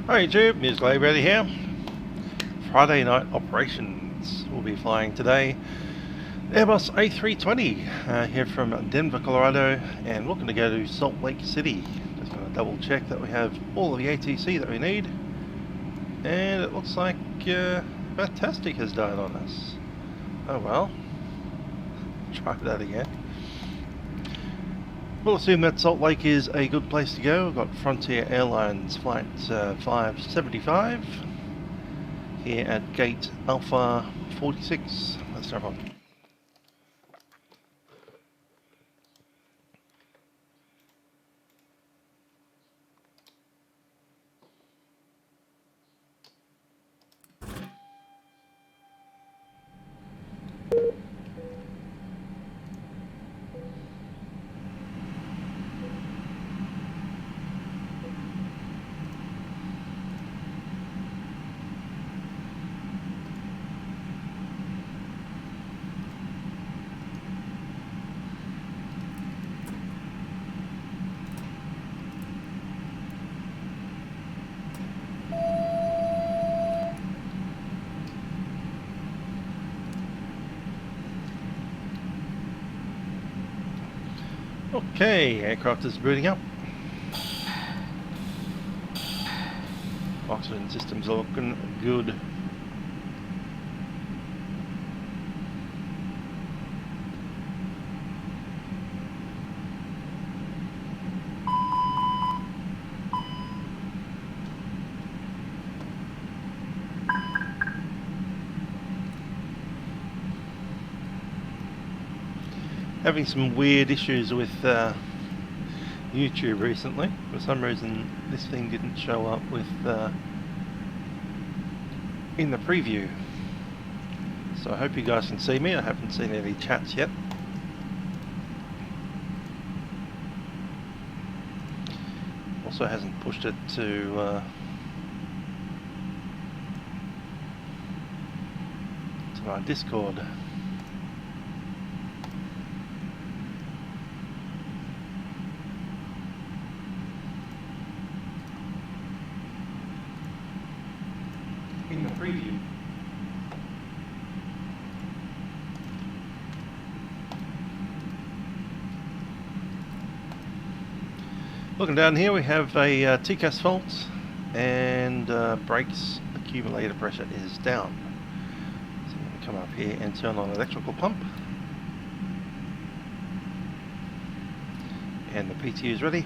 Hi YouTube, News Livery here. Friday night operations. We'll be flying today Airbus A320 here from Denver, Colorado, and looking to go to Salt Lake City. Just going to double check that we have all of the ATC that we need, and it looks like Fantastic has died on us. Oh well, try that again. We'll assume that Salt Lake is a good place to go. We've got Frontier Airlines Flight 575 here at gate Alpha 46. Let's jump on. Okay, aircraft is booting up. Oxygen systems are looking good. Having some weird issues with YouTube recently. For some reason this thing didn't show up with in the preview. So I hope you guys can see me. I haven't seen any chats yet. Also hasn't pushed it to my Discord. In the preview. Looking down here, we have a TCAS fault, and brakes accumulator pressure is down. So I'm going to come up here and turn on electrical pump, and the PTU is ready.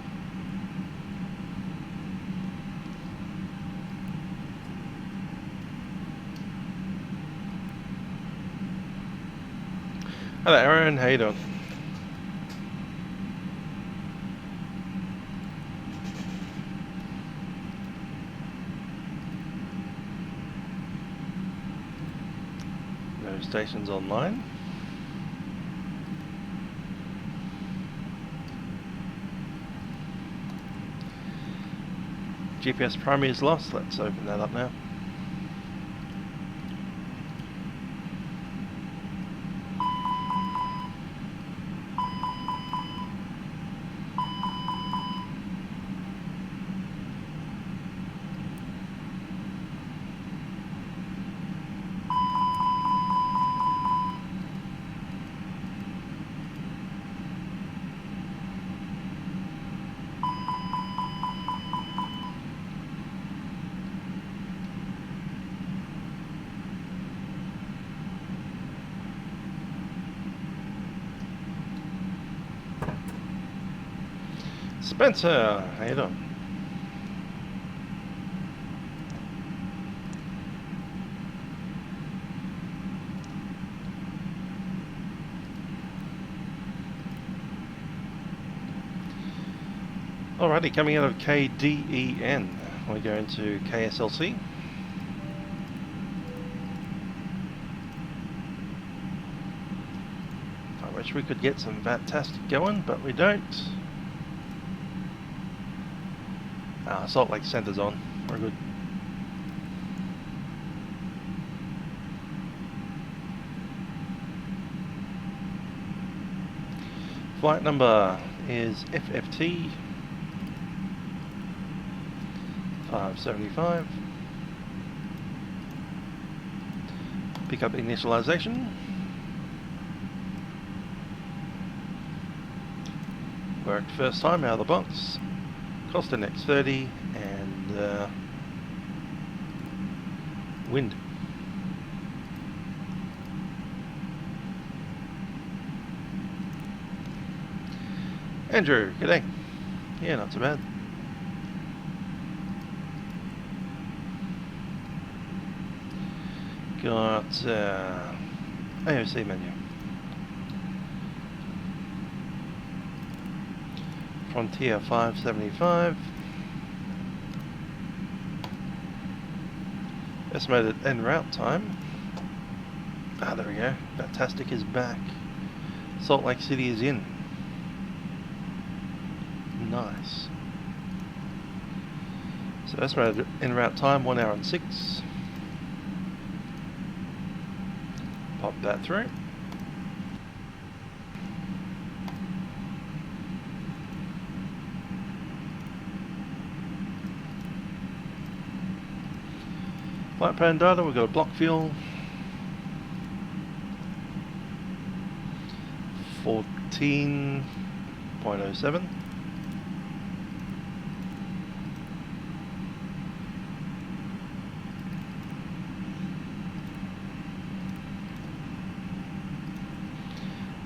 Hello Aaron, how you doing? No stations online. GPS primary is lost, let's open that up now. Spencer, how you doing? Alrighty, coming out of KDEN, we go into KSLC. I wish we could get some Fantastic going, but we don't. Salt Lake Center's on. We're good. Flight number is FFT 575. Pick up initialization. Worked first time out of the box. Cost index 30 and wind. Andrew, g'day. Yeah, not too bad. Got AOC menu. Frontier 575. Estimated en route time. Ah, there we go. Fantastic is back. Salt Lake City is in. Nice. So estimated en route time 1 hour and 6. Pop that through. Flight plan data, we've got a block fuel 14.07.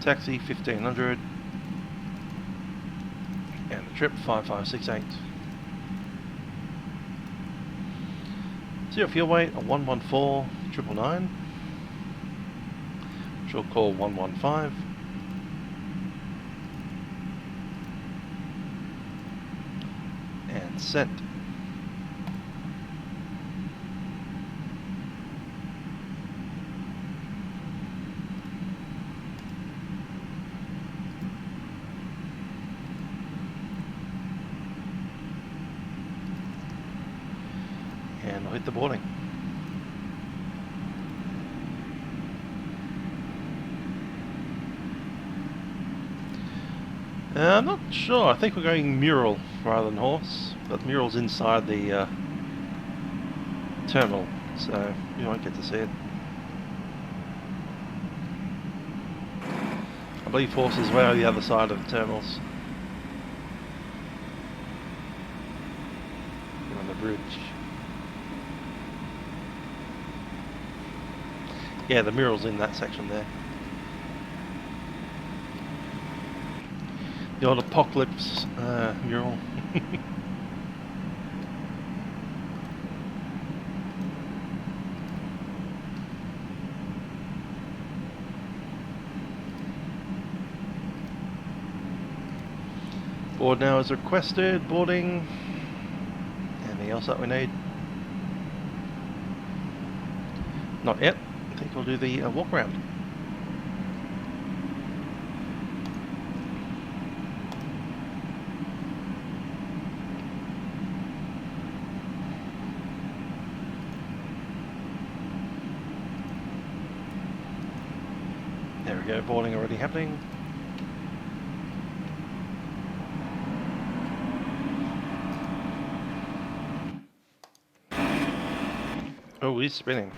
Taxi 1500 and the trip 5568. Zero fuel weight on 114,999. Short call 115. And sent. And I'll hit the boarding. I'm not sure. I think we're going mural rather than horse, but mural's inside the terminal, so you won't get to see it. I believe horse is way on the other side of the terminals. On the bridge. Yeah, the mural's in that section there. The old apocalypse mural. Board now is requested. Boarding. Anything else that we need? Not yet. I think we'll do the walk around. There we go, boarding already happening. Oh, he's spinning.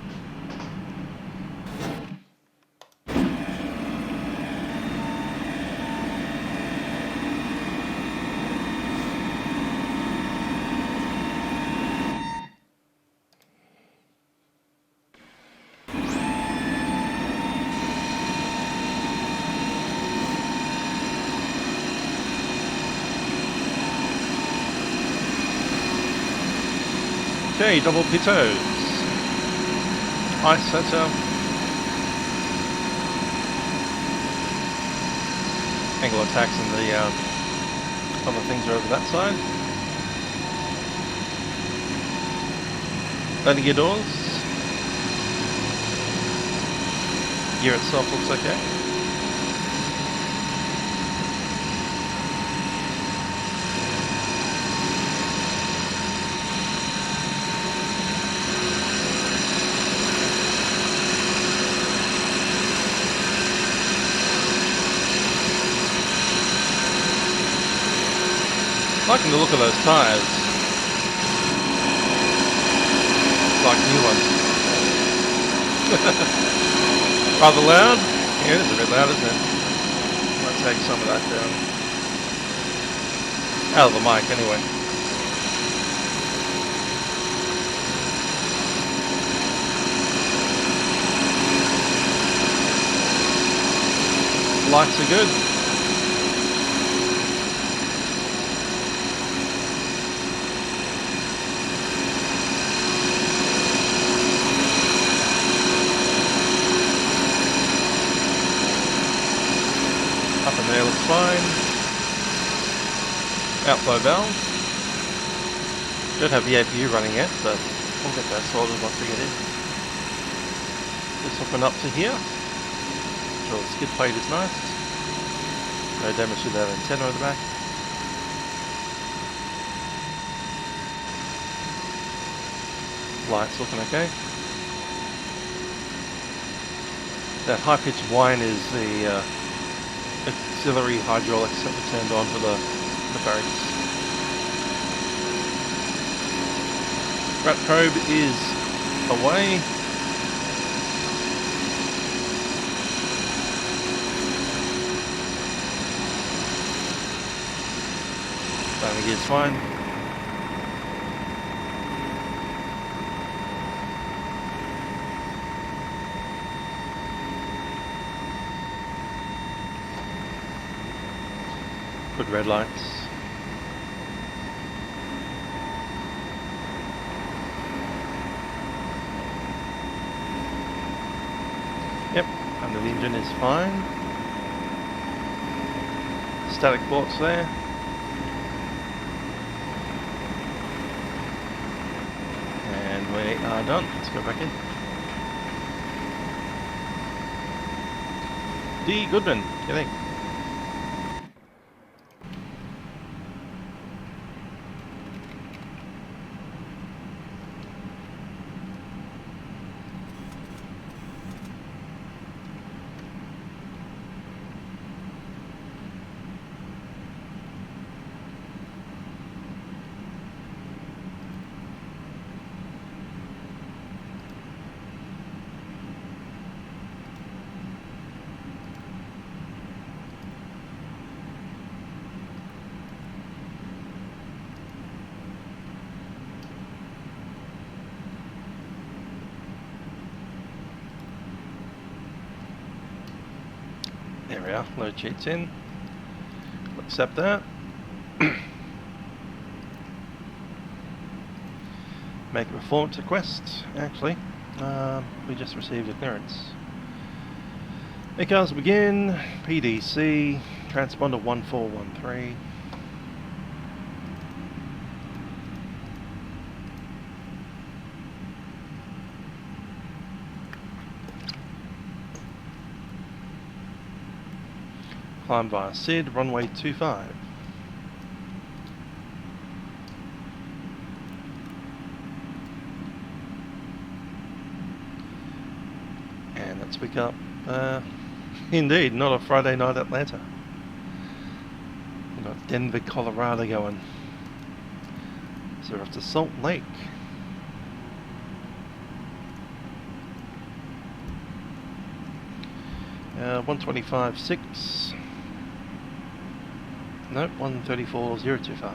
Okay, double pitos. Ice sensor. Angle of attacks and the other things are over that side. Landing gear doors. Gear itself looks okay. Liking the look of those tyres. like new ones. Rather loud? Yeah, it is a bit loud, isn't it? Might take some of that down. Out of the mic, anyway. Lights are good. Up and there looks fine. Outflow valve. Don't have the APU running yet, but we'll get that sorted once we get in. Just open up to here. Sure, the skid plate is nice. No damage to that antenna at the back. Lights looking okay. That high-pitched whine is the auxiliary hydraulics that we turned on for the barracks. Rat probe is away. Landing gear's fine. Good red lights. Yep, under the engine is fine. Static ports there. And we are done. Let's go back in. D. Goodman, g'day. There we are, load sheets in. We'll accept that. Make a performance request. Actually, we just received a clearance. ECARS begin. PDC, transponder 1413. Climb via SID, runway 25. And let's pick up, indeed, not a Friday night Atlanta. We've got Denver, Colorado going. So we're off to Salt Lake. Uh, 125.6. Nope, 134.025.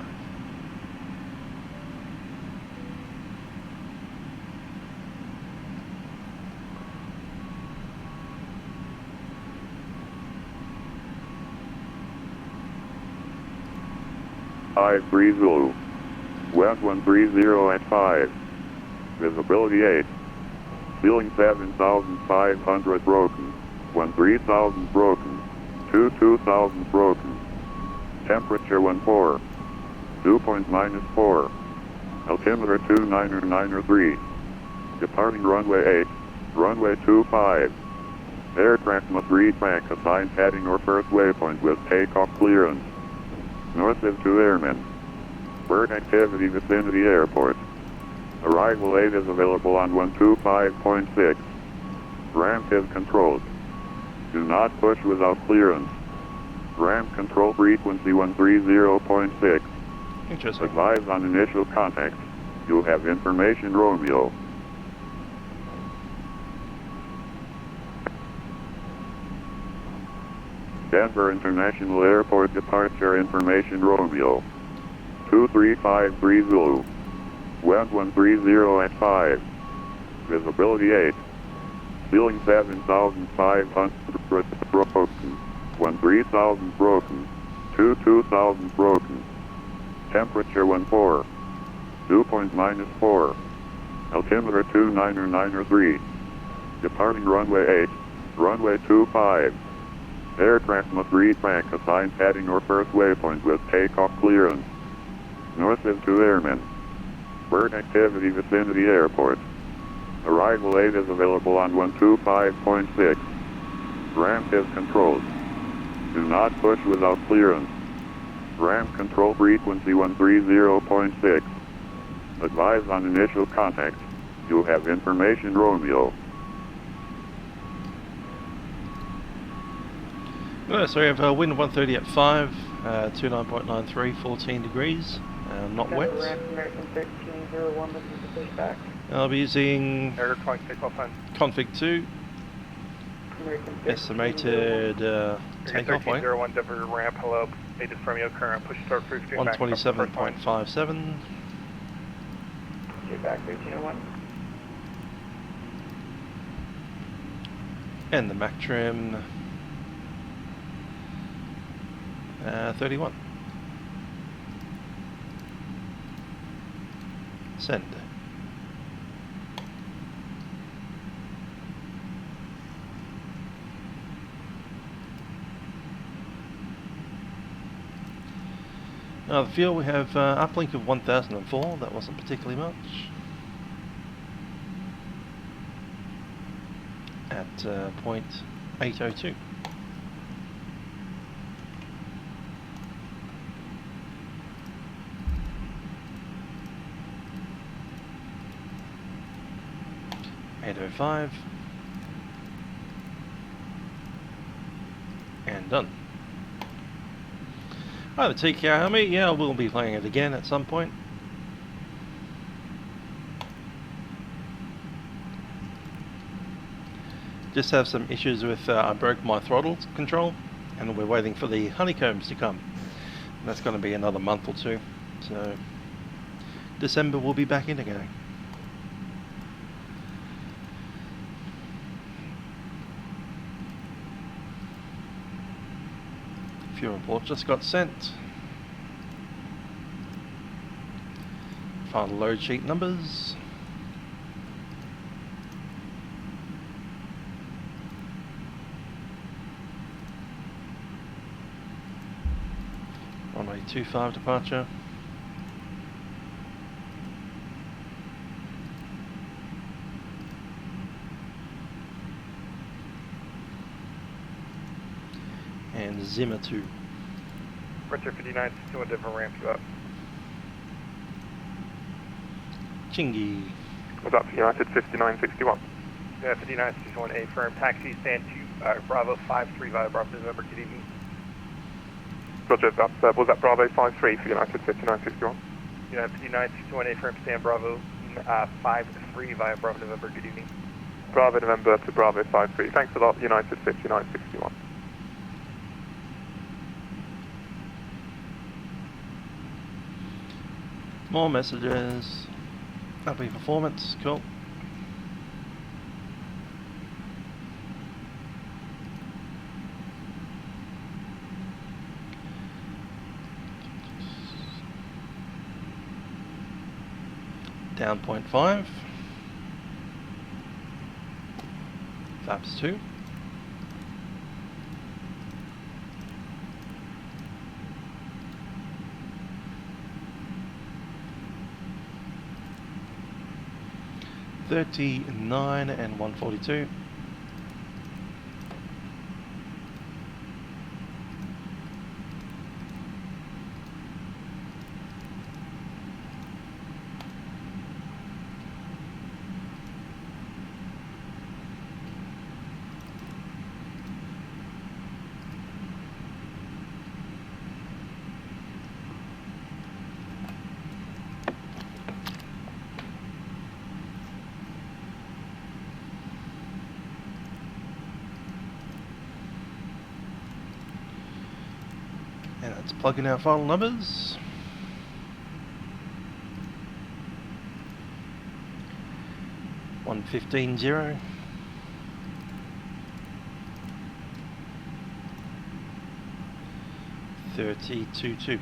I-3 Zulu. West 130 at 5. Visibility 8. Ceiling 7,500 broken. 13,000 broken. 22,000 broken. Temperature 14. Dew point -4. Altimeter 29903. Departing runway 8. Runway 25. Aircraft must retrack assigned heading or first waypoint with takeoff clearance. North is 2 airmen. Bird activity vicinity airport. Arrival 8 is available on 125.6. Ramp is controlled. Do not push without clearance. Ramp control frequency 130.6. Interesting. Advise on initial contact. You have information Romeo. Denver International Airport departure information Romeo. 235 Zulu. Wind 130 at 5. Visibility 8. Ceiling 7,500 broken. 13,000 broken. 2,000 broken. Temperature 14. Dew point -4. Altimeter 29903. Departing runway 8. Runway 25. Aircraft must reach back assigned heading or first waypoint with takeoff clearance. North is 2 airmen. Bird activity vicinity airport. Arrival 8 is available on 125.6. Ramp is controlled. Do not push without clearance. Ramp control frequency 130.6. Advise on initial contact. You have information Romeo. So we have wind 130 at 5, 29.93, 14 degrees, not wet. Ramp American 1301, looking to push back. I'll be using Air 20 takeoff time. config 2, American 1301. estimated takeoff weight 1301 Denver ramp, hello. Latest from your current push start through. 127.57. Get back 1301. And the Mac trim 31. Send. Now the fuel, we have uplink of 1004, that wasn't particularly much. At 0.802. .805 and done. Oh, the TK Army, yeah, we'll be playing it again at some point. Just have some issues with, I broke my throttle control and we're waiting for the honeycombs to come. And that's going to be another month or two. So December we'll be back in again. Fuel report just got sent. Final load sheet numbers. Runway 25 departure. And Zimmer 2. Richard 59, 61 Denver ramp you up. Chingy. What's up, United 5961? Yeah, 59, 61 A firm. Taxi stand 2, Bravo 53 via Bravo November, good evening. Roger, that was that Bravo 53 for United 5961? United 59, 61 A firm, stand Bravo 53 via Bravo November, good evening. Bravo November to Bravo 53. Thanks a lot, United 5961. More messages. Happy performance, cool. Down 0.5. Flaps 2. .39 and 142. Let's plug in our final numbers. $115.0. $32.2.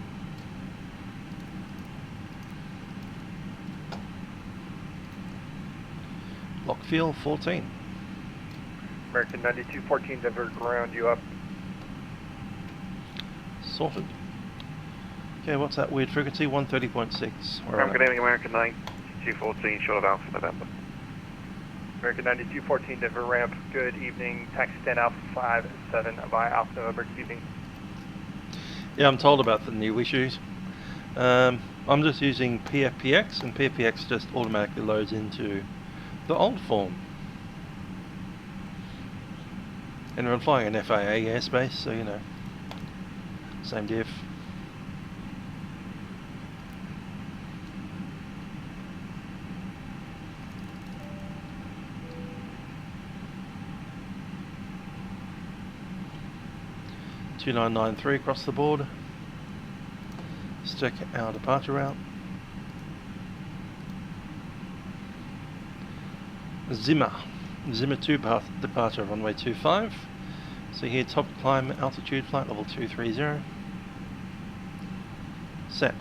Lock fuel 14. American 9214 Denver, ground you up. Sorted. Okay, what's that weird frequency? 130.6. Good evening, American 9214, short of Alpha November. American 9214 Denver ramp, good evening. Taxi stand Alpha 57 by Alpha November, good evening. Yeah, I'm told about the new issues. I'm just using PFPX, and PFPX just automatically loads into the old form. And we're flying an FAA airspace, so you know, same diff. (2993) across the board. Let's check our departure route. Zimmer 2 departure runway 25. So here top climb altitude flight level 230. Set.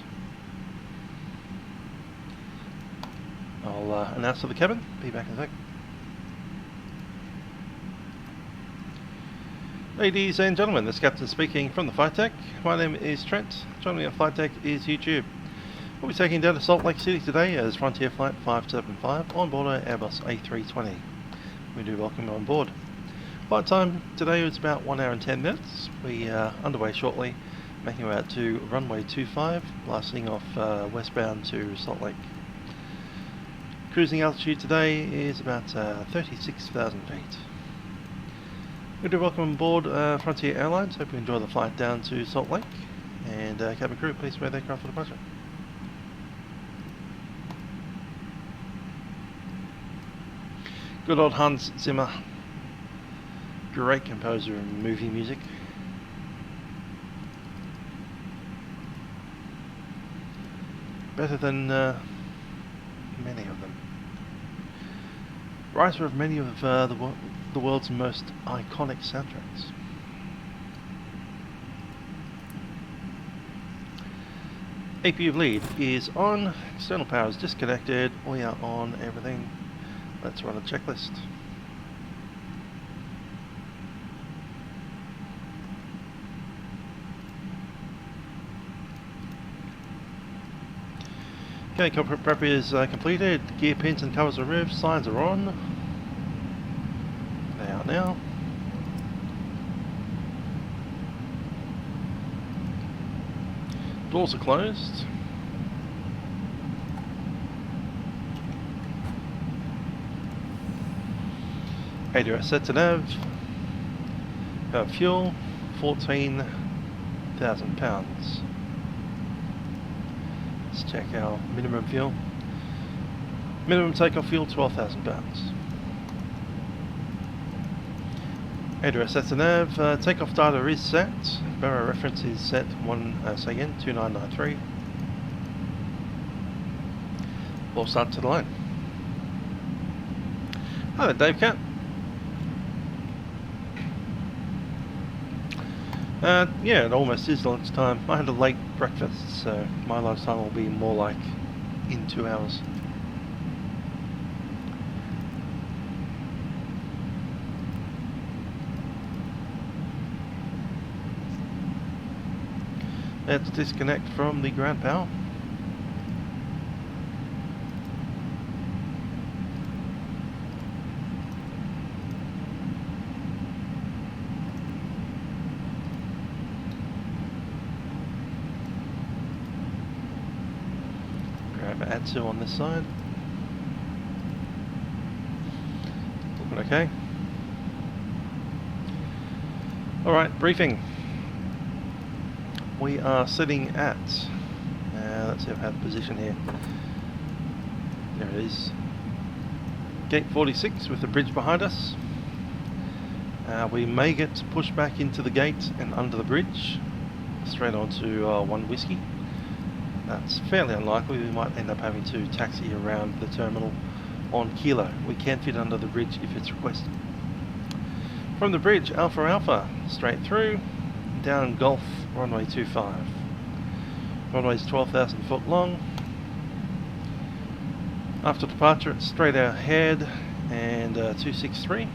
I'll announce to the cabin. Be back in a sec. Ladies and gentlemen, this is Captain speaking from the flight deck. My name is Trent. Joining me on flight deck is YouTube. We'll be taking down to Salt Lake City today as Frontier Flight 575 on board our Airbus A320. We do welcome you on board. Flight time today is about 1 hour and 10 minutes. We are underway shortly, making our way out to runway 25, blasting off westbound to Salt Lake. Cruising altitude today is about 36,000 feet. We do welcome on board Frontier Airlines. Hope you enjoy the flight down to Salt Lake. And cabin crew, please prepare the aircraft for departure. Good old Hans Zimmer. Great composer of movie music. Better than many of them. Writer of many of the world's most iconic soundtracks. APU lead is on, external power is disconnected, we are on everything. Let's run a checklist. Okay, cockpit prep is completed, gear pins and covers removed, signs are on. They are now. Doors are closed. ADRS set to nav. Fuel, 14,000 pounds. Let's check our minimum fuel. Minimum takeoff fuel, 12,000 pounds. ADRS set to nav. Takeoff data is set. Barrow reference is set 2993. We'll start to the line. Hi there, Dave Cat. Yeah, it almost is lunchtime. I had a late breakfast, so my lunchtime will be more like in 2 hours. Let's disconnect from the ground power. Grab ATSU on this side. Looking okay. Alright, briefing. We are sitting at, let's see if I have the position here. There it is. Gate 46 with the bridge behind us. We may get pushed back into the gate and under the bridge. straight on to 1 Whiskey. That's fairly unlikely. We might end up having to taxi around the terminal on Kilo. We can fit under the bridge if it's requested. From the bridge, Alpha Alpha, straight through, down Golf, runway 25. Runway's 12,000 foot long. After departure, it's straight ahead and 263.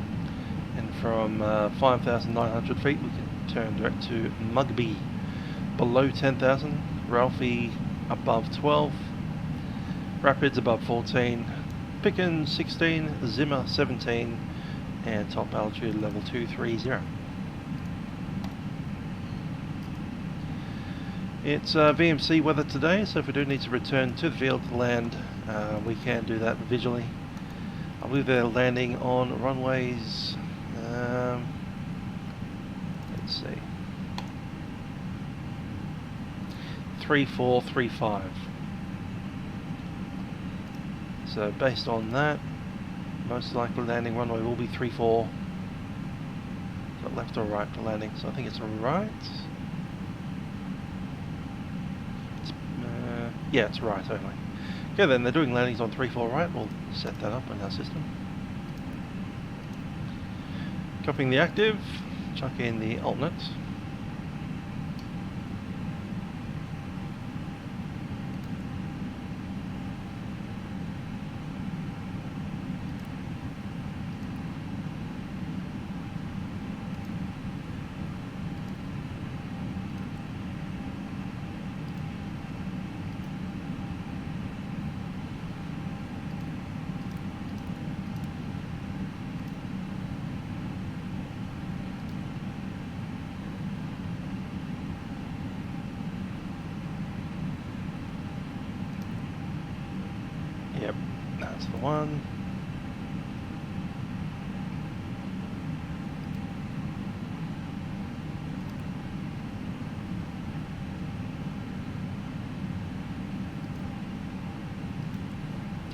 And from 5,900 feet, we can turn direct to Mugby, below 10,000, Ralphie above 12, Rapids above 14, Pickens 16, Zimmer 17, and top altitude level 230. It's VMC weather today, so if we do need to return to the field to land, we can do that visually. I believe they're landing on runways, let's see, 3435. So based on that, most likely landing runway will be 34. Is it left or right for landing? So I think it's right. Yeah, it's right only. Okay, then they're doing landings on 34 right. We'll set that up in our system. Copying the active, chuck in the alternate. Yep, that's the one.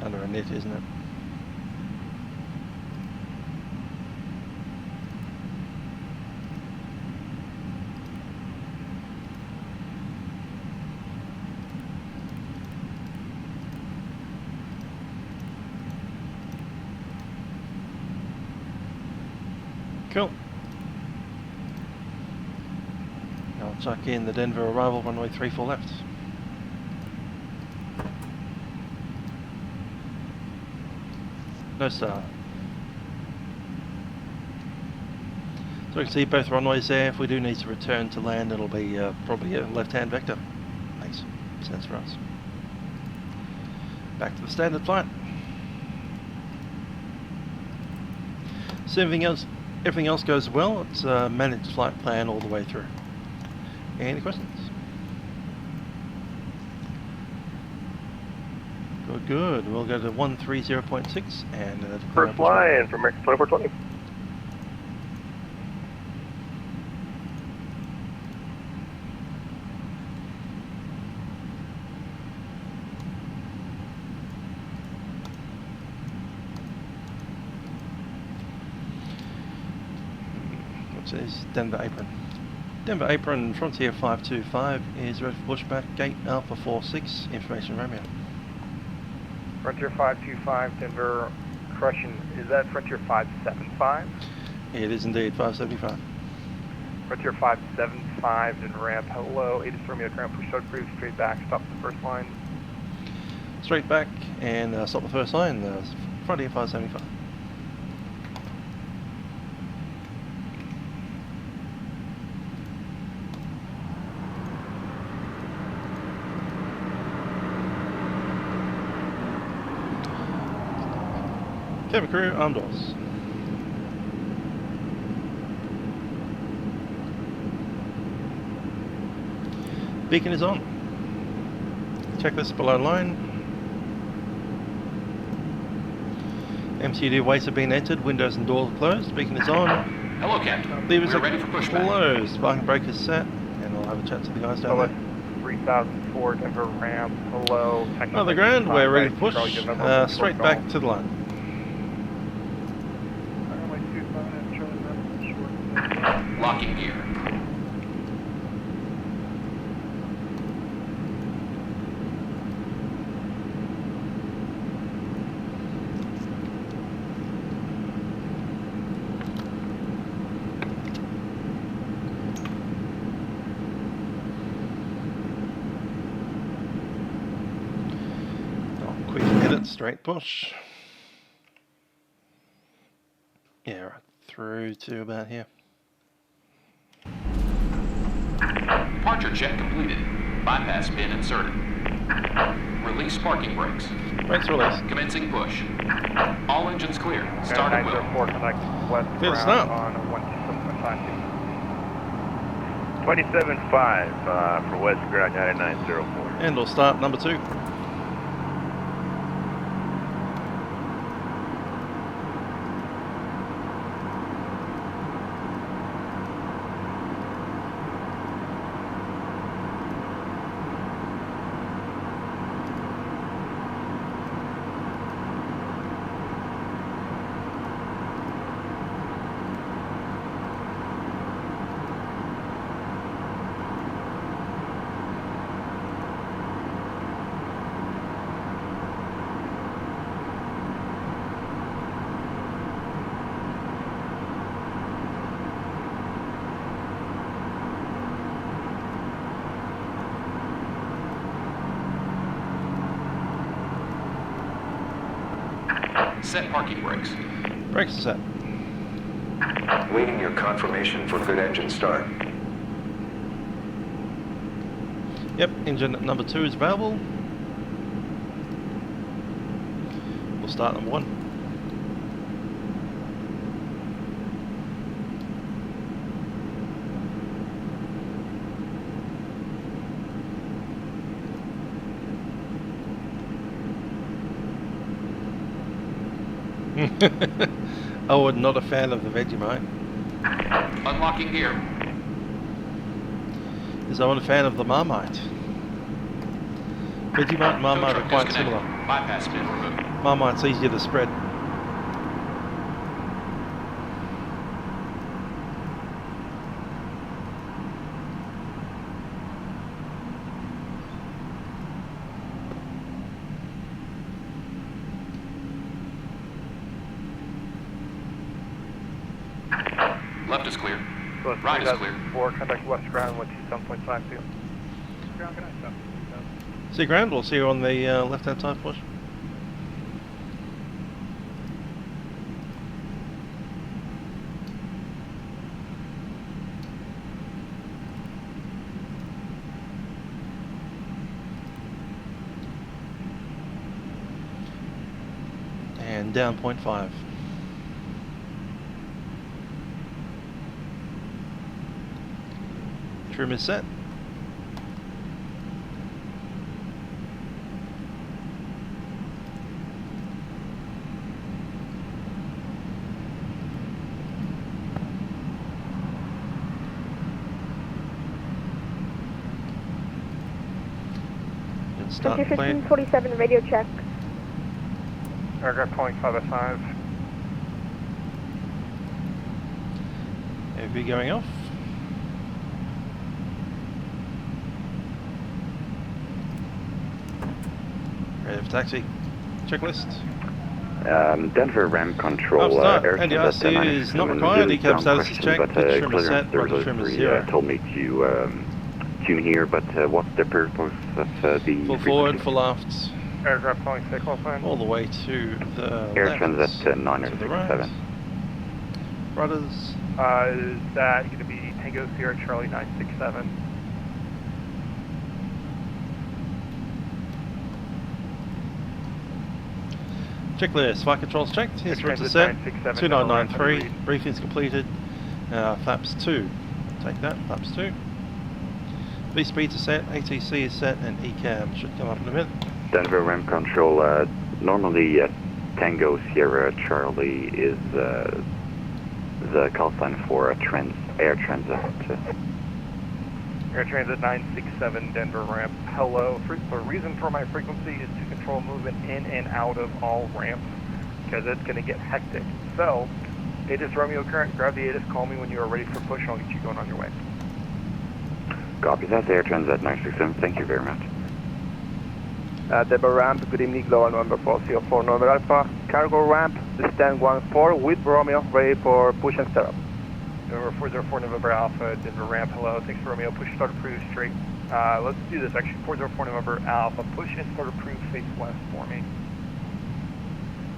Under a net, isn't it? Cool. I'll chuck in the Denver arrival, runway 34 left. No star. So we can see both runways there. If we do need to return to land, it'll be probably a left-hand vector. Makes sense for us. Back to the standard flight. So everything else goes well. It's a managed flight plan all the way through. Any questions? Good. We'll go to 130.6 and First line from American 2420. What's this? Denver apron. Denver apron Frontier 525 is ready for pushback. Gate Alpha 46. Information Romeo. Frontier 525, Denver crushing. Is that Frontier 575? It is indeed 575. Frontier 575 and ramp. Hello, 80 Romeo ground push out cruise straight back. Stop the first line. Straight back and stop the first line. Frontier 575. Cabin crew, arm doors. Beacon is on. Checklist below line. MCD weights have been entered. Windows and doors are closed. Beacon is on. Hello, Captain. Levers We're are ready for pushback. closed. Parking brake is set. And I'll have a chat to the guys down there. 3004 Denver ramp. Hello. On the ground, we're ready to push. Straight back to the line. Locking gear. set, straight push. Yeah, right through to about here. Departure check completed. Bypass pin inserted. Release parking brakes. Brakes released. Commencing push. All engines clear. Start at will. 904 connect west Clear to ground start. on 127.5. 27.5 for West Ground 9904. And we'll start number 2. Set parking brakes. Brakes are set. Waiting your confirmation for good engine start. Yep, engine number 2 is available. We'll start number 1. Oh, and not a fan of the Vegemite. Unlocking gear. Is Owen a fan of the Marmite? Vegemite and Marmite Tow are truck quite disconnected. similar. Bypass pin removed. Marmite's easier to spread. Left is clear. So Right is clear. 4 contact west ground 127.52. Ground, can I stop? See you ground, we'll see you on the left-hand side push. And down 0.5. Trim is set. And start plane. 1547 radio check. Aircraft calling 505. AV going off. Ready for taxi. Checklist. Denver ramp control. Start. Air NDIC is not required. Decap status is checked. Pitch trim is set. Rocket trim is 0. Told me to tune here, but what's the purpose of the Full forward, full aft. Aircraft calling Facecam plan. All the way to the Air left. Transat To the 967. right. Rudders. Is that going to be Tango Sierra Charlie 967? Checklist. Flight controls checked. Here's route to Transit set. 967, 2993. Briefing's completed. Flaps 2. Take that. Flaps 2. V speeds are set. ATC is set, and ECAM should come up in a minute. Denver ramp control. Normally, Tango Sierra Charlie is the call sign for a Air Transat. Air Transit 967 Denver ramp. Hello. The reason for my frequency is to control movement in and out of all ramps because it's going to get hectic. So, ATIS Romeo current, grab the ATIS, call me when you are ready for push and I'll get you going on your way. Copy that. Air Transat 967. Thank you very much. Denver ramp, good evening, global number 404 November Alpha. Cargo ramp, stand 14 with Romeo, ready for push and start up. November 404 November Alpha, Denver ramp, hello, thanks for Romeo, push start approved straight. Let's do this actually, 404 November Alpha, push and start approved face west for me.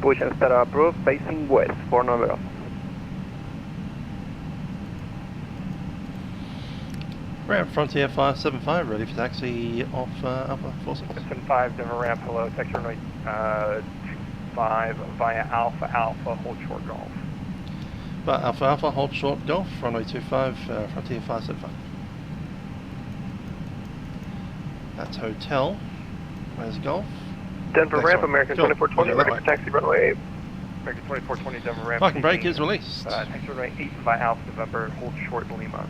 Push and start approved, facing west for November. Ramp Frontier 575, ready for taxi off Alpha 46. 5 Denver ramp, hello, taxi runway 25 via Alpha Alpha, hold short golf. But Alpha Alpha, hold short golf, runway 25, Frontier 575. That's hotel. Where's golf? Denver Next ramp, one. American Cool. 2420, Yeah, ready that for way. taxi runway 8. American 2420, Denver ramp. Parking brake taking, is released. taxi runway 8 via Alpha November, hold short Lima.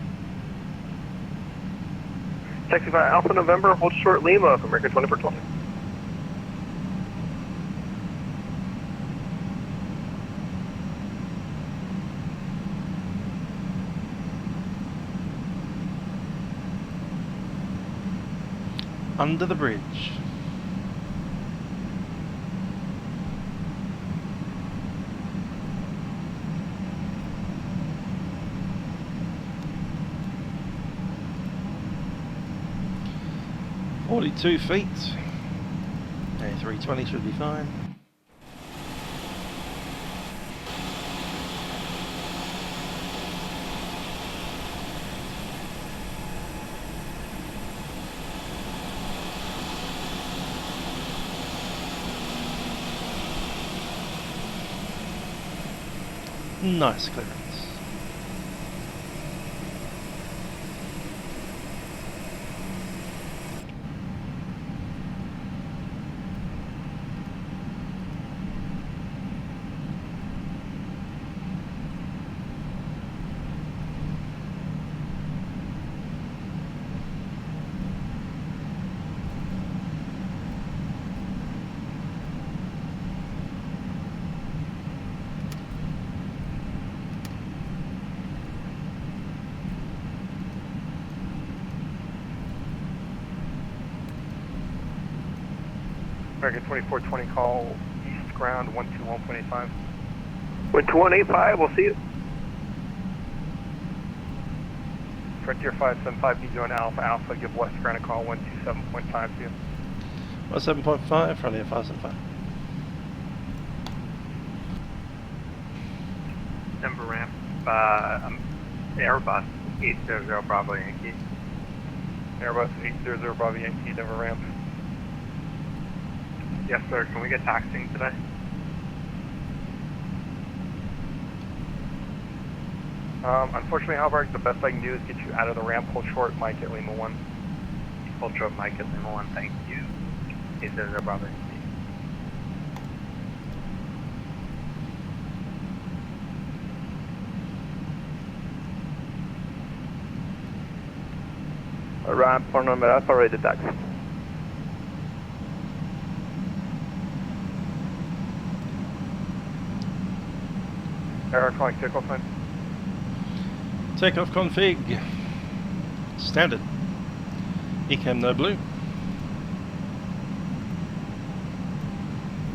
Taxi via Alpha November, hold short Lima, American 2420. Under the bridge. "42 feet. A320 should be fine. Nice clearance. American 2420, call east ground 121.85. 12185, we'll see you. Frontier 575, need you on Alpha Alpha, give west ground a call 127.5 to you. 7.5, Frontier 575. Denver ramp, Airbus 800 Bravo Yankee. Airbus 800 Bravo Yankee, Denver ramp. Yes sir, can we get taxiing today? Unfortunately, however, the best I can do is get you out of the ramp, hold short, Mike at Lima 1. Hold short, Mike at Lima 1, thank you. 800 Bravo Yankee. Ramp for November Alpha, ready to taxi. Aircraft takeoff sign. Takeoff config. Standard. Ecam no blue.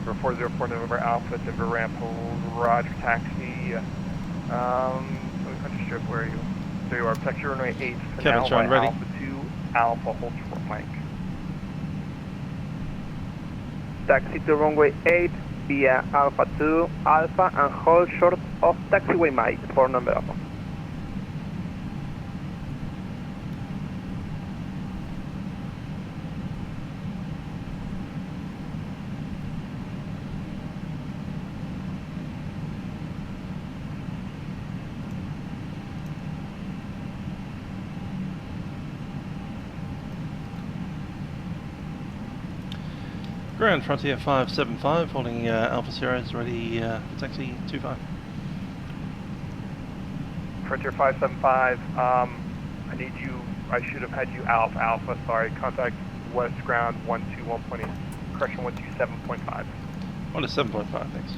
For 404 November Alpha, Denver ramp, hold Roger taxi. Understood, where are you? So you are taxi runway 8 for Kevin, now, Sean, by ready. Alpha 2, Alpha, hold short, Mike. Taxi to runway 8 via Alpha 2, Alpha, and hold short of taxiway Mike for November Alpha. Ground Frontier 575, holding Alpha Sierra's ready for taxi 25. Frontier 575, I need you, I should have had you Alpha, sorry, contact west ground 121.8, correction 127.5. 127.5, thanks.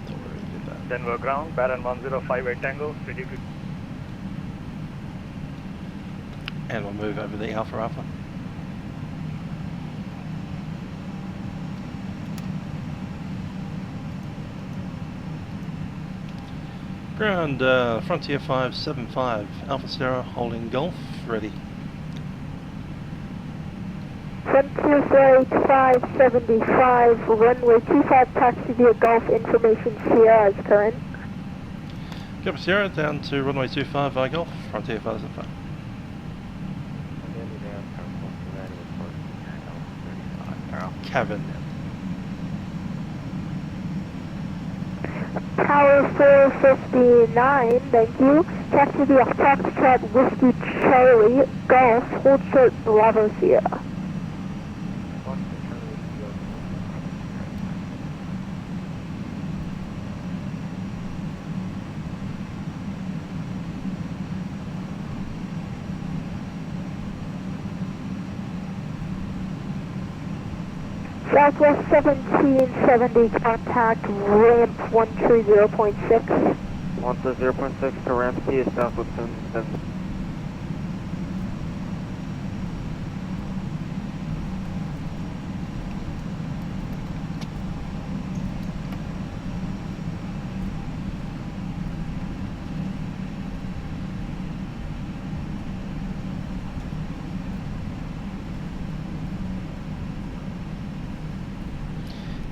Thought we already did that. Denver ground, Baron 1058 Tango, ready to... And we'll move over the Alpha Alpha. Ground Frontier 575, Alpha Sierra holding Golf, ready. Frontier Flight 575, runway 25, taxi via Gulf Information Sierra is current. Copy Sierra, down to runway 25 via Golf, Frontier 575. Cabin. Tower 459, thank you. Taxi via Foxtrot Whiskey Charlie, Golf, hold short Bravo Sierra. Southwest 1770, contact ramp 130.6. 130.6 to ramp C is Southwest 1770.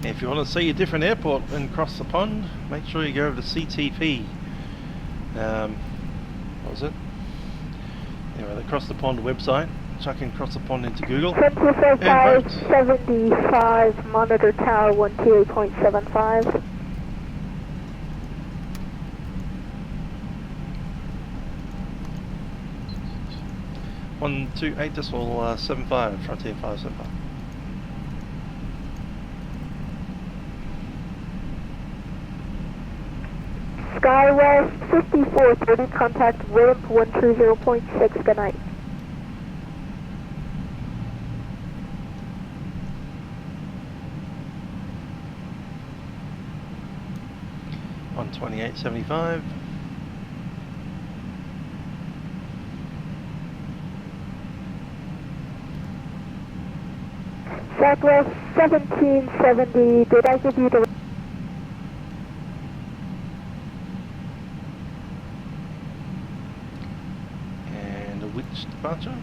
If you want to see a different airport and cross the pond, make sure you go over to CTP. What was it? Anyway, the Cross the Pond website. Chuck in Cross the Pond into Google. 75, monitor tower 128.75. 128.75, Frontier 575. Skywest 5430, contact ramp 130.6, good night. On 28.75. Southwest 1770, did I give you the... And a which departure?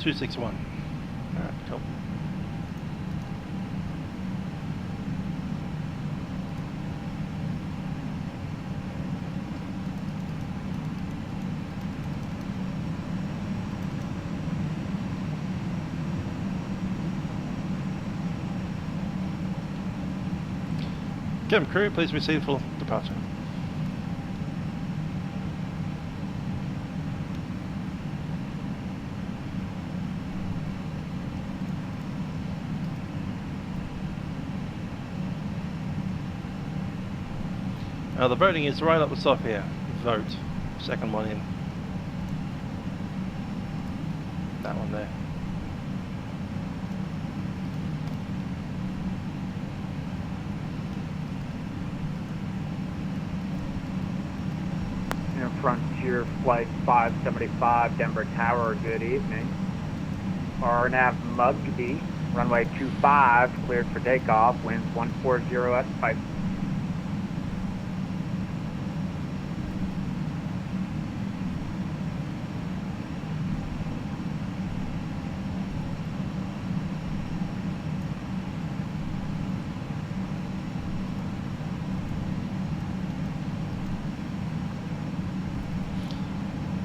$261. Alright, cool. Cabin crew, please proceed for departure. The voting is right up the top here. Vote. Second one in. That one there. Frontier Flight 575, Denver Tower, good evening. RNAV Mugby, runway 25, cleared for takeoff, winds 140 at pipe.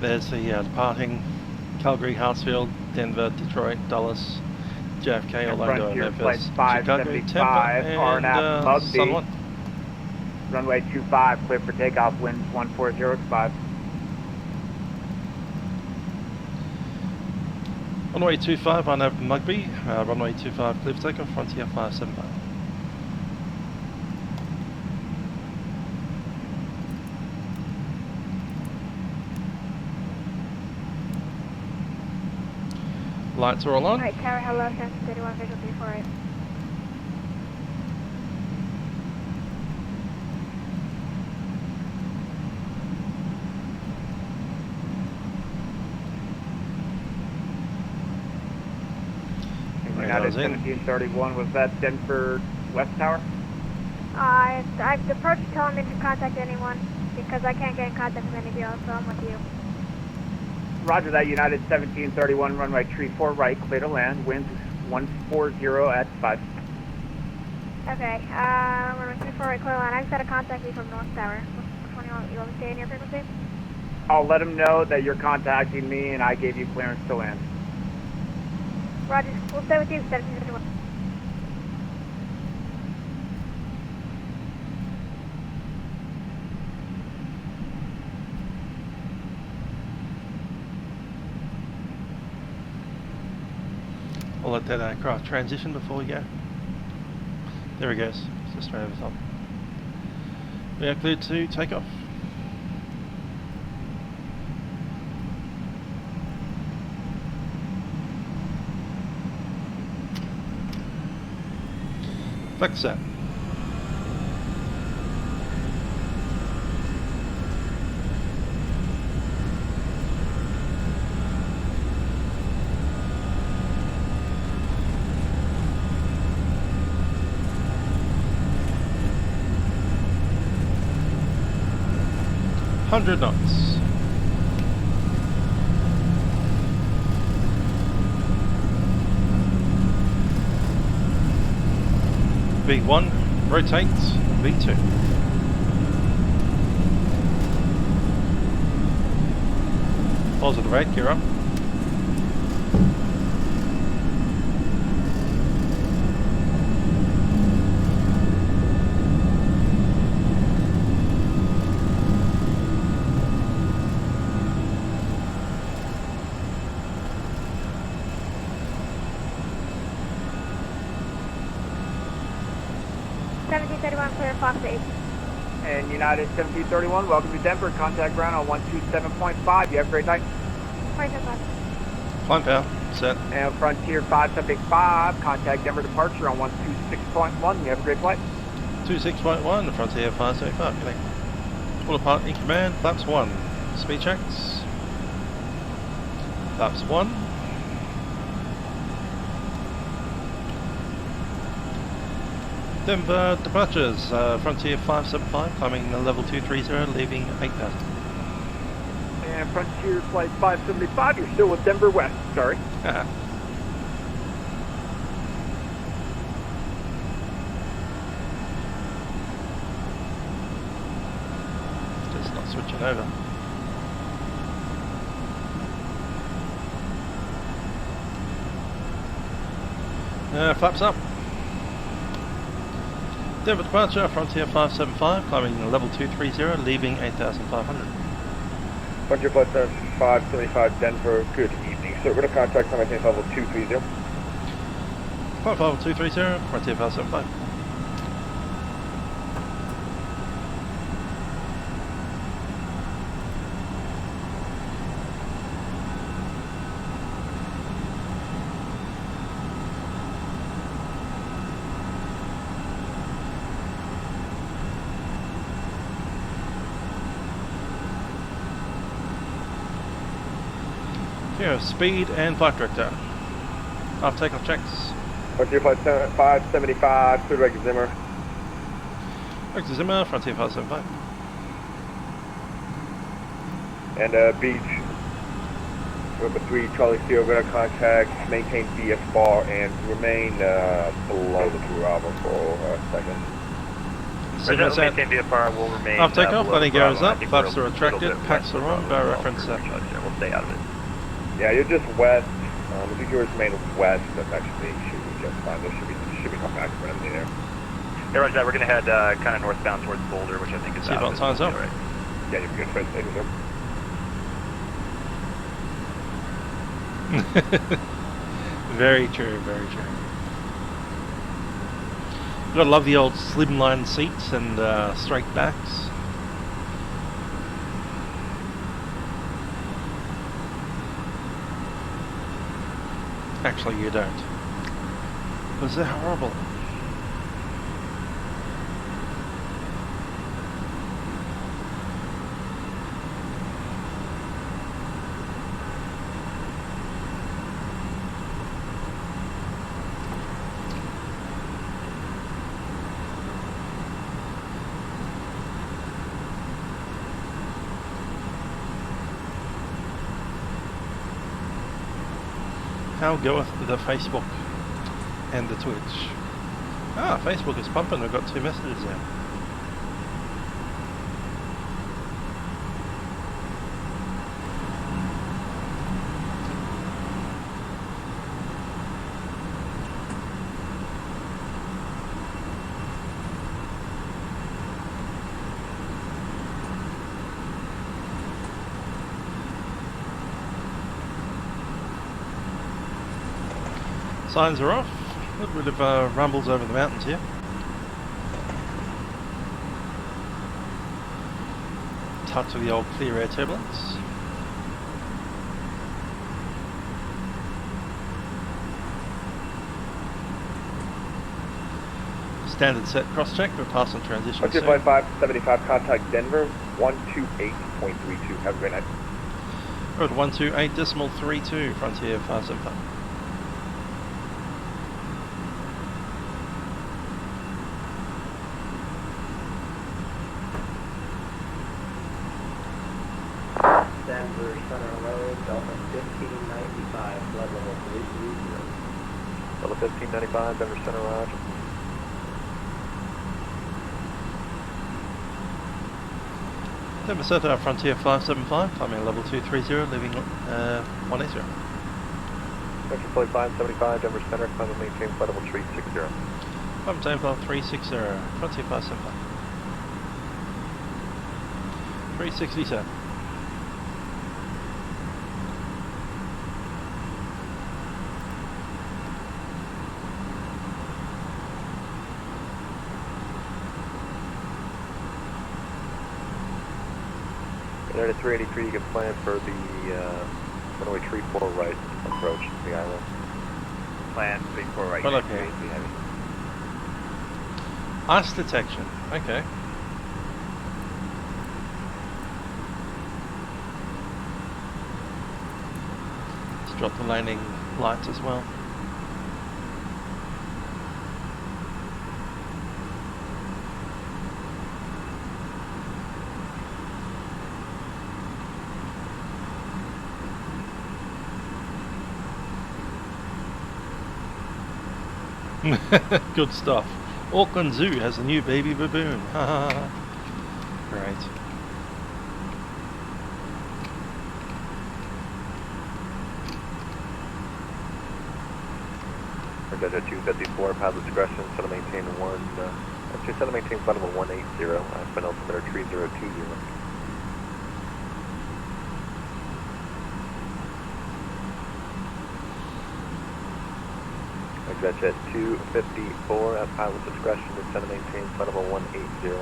There's the departing Calgary, Hartsfield, Denver, Detroit, Dallas, JFK, Orlando, Frontier Memphis, Flight Chicago, 575, Tampa, RNAV and San Mugby, Juan. runway 25, cleared for takeoff, winds 140.5. Runway 25 on over Mugby, runway 25 clear for takeoff, Frontier 575. Lights are all on. Alright, tower, hello, San 31, visual 348. United Sounds in. 1731, was that Denver West Tower? I've approached telling me to contact anyone because I can't get in contact with anybody else, so I'm with you. Roger that, United 1731, runway 34 right, clear to land, winds 140 at 5. Okay, runway 34 right, clear line. I just got a contact me from North Tower. Which one you want me to stay in your frequency? I'll let them know that you're contacting me and I gave you clearance to land. Roger, we'll stay with you, 1731. I'll let that aircraft transition before we go. There he goes. Just straight over the top. We are cleared to take off. Flex set. Hundred knots. V1 rotates, V2. Positive 8, gear up. Clear Fox 8. And United 1731, welcome to Denver. Contact ground on 127.5. You have a great night. 27. Climb power, set. And Frontier 575, contact Denver departure on 126.1. You have a great flight. 26.1, Frontier 575. Good day. Full apart in command, flaps 1. Speed checks. Flaps 1. Denver departures, Frontier 575, climbing level 230, leaving 8,000. And Frontier flight 575, you're still with Denver West, sorry. Just not switching over. Flaps up. Denver departure, Frontier 575, climbing level 230, leaving 8,500. Frontier flight 575 Denver, good evening. So we're going to contact on maintain level 230. Flight level 230, Frontier 575. Here, speed and flight director. After takeoff checks. Frontier flight 575, clear to Zimmer. Exit Zimmer, Frontier 575. And beach. Number 3, Charlie Sierra, we're going to contact, maintain VS bar, and remain below the Bravo for a second. Zimmer set. Maintain VS bar, will remain After takeoff, landing gear is up, Bravo. flaps are retracted, packs are on, bow reference set. We'll stay out of it. Yeah, you're just west. If you could remain west, that's actually should be just fine. There should be no back for anything there. Yeah, roger that. We're going to head kind of northbound towards Boulder, which I think is Seatbelt signs up. Right. Yeah, you're good. First station, sir. Very true, very true. You gotta love the old slimline seats and straight backs. Actually, you don't. Because they're horrible. How goeth the Facebook and the Twitch? Ah, Facebook is pumping. We've got 2 messages there. Signs are off. A little bit of rumbles over the mountains here. Touch of the old clear air turbulence. Standard set cross check. We're passing transition. 255, contact Denver 128.32. Have a great night. Road 128.32, Frontier 575. Denver Center Road, Delta 1595, flood level 330. Delta 1595, Denver Center, Roger. Denver Center, Frontier 575, climbing level 230, leaving 180. Denver Flight 575, Denver Center, climbing maintain flight level 360. Maintain flight 360, Frontier 575. 367. At 383, you can plan for the runway 34 right approach to the island. Plan 34 right. Well, okay. Ice detection. Okay. Let's drop the landing lights as well. Good stuff. Auckland Zoo has a new baby baboon. Great. Delta 254, pilot discretion, set to maintain set to maintain flight level 180, FNO altimeter 3020. Jet 254 at pilot discretion, descend to maintain flight level 180.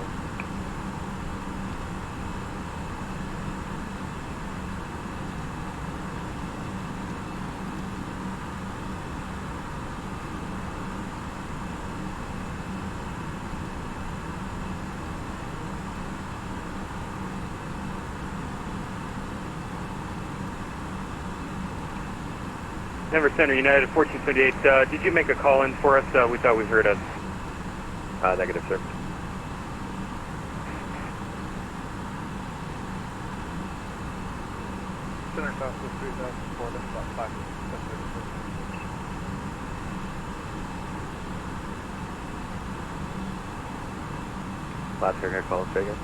Denver Center, United 1428. Did you make a call in for us? We thought we heard us. Negative, sir. Center Southwest 3004, that's about 5 minutes. Last air call is taken.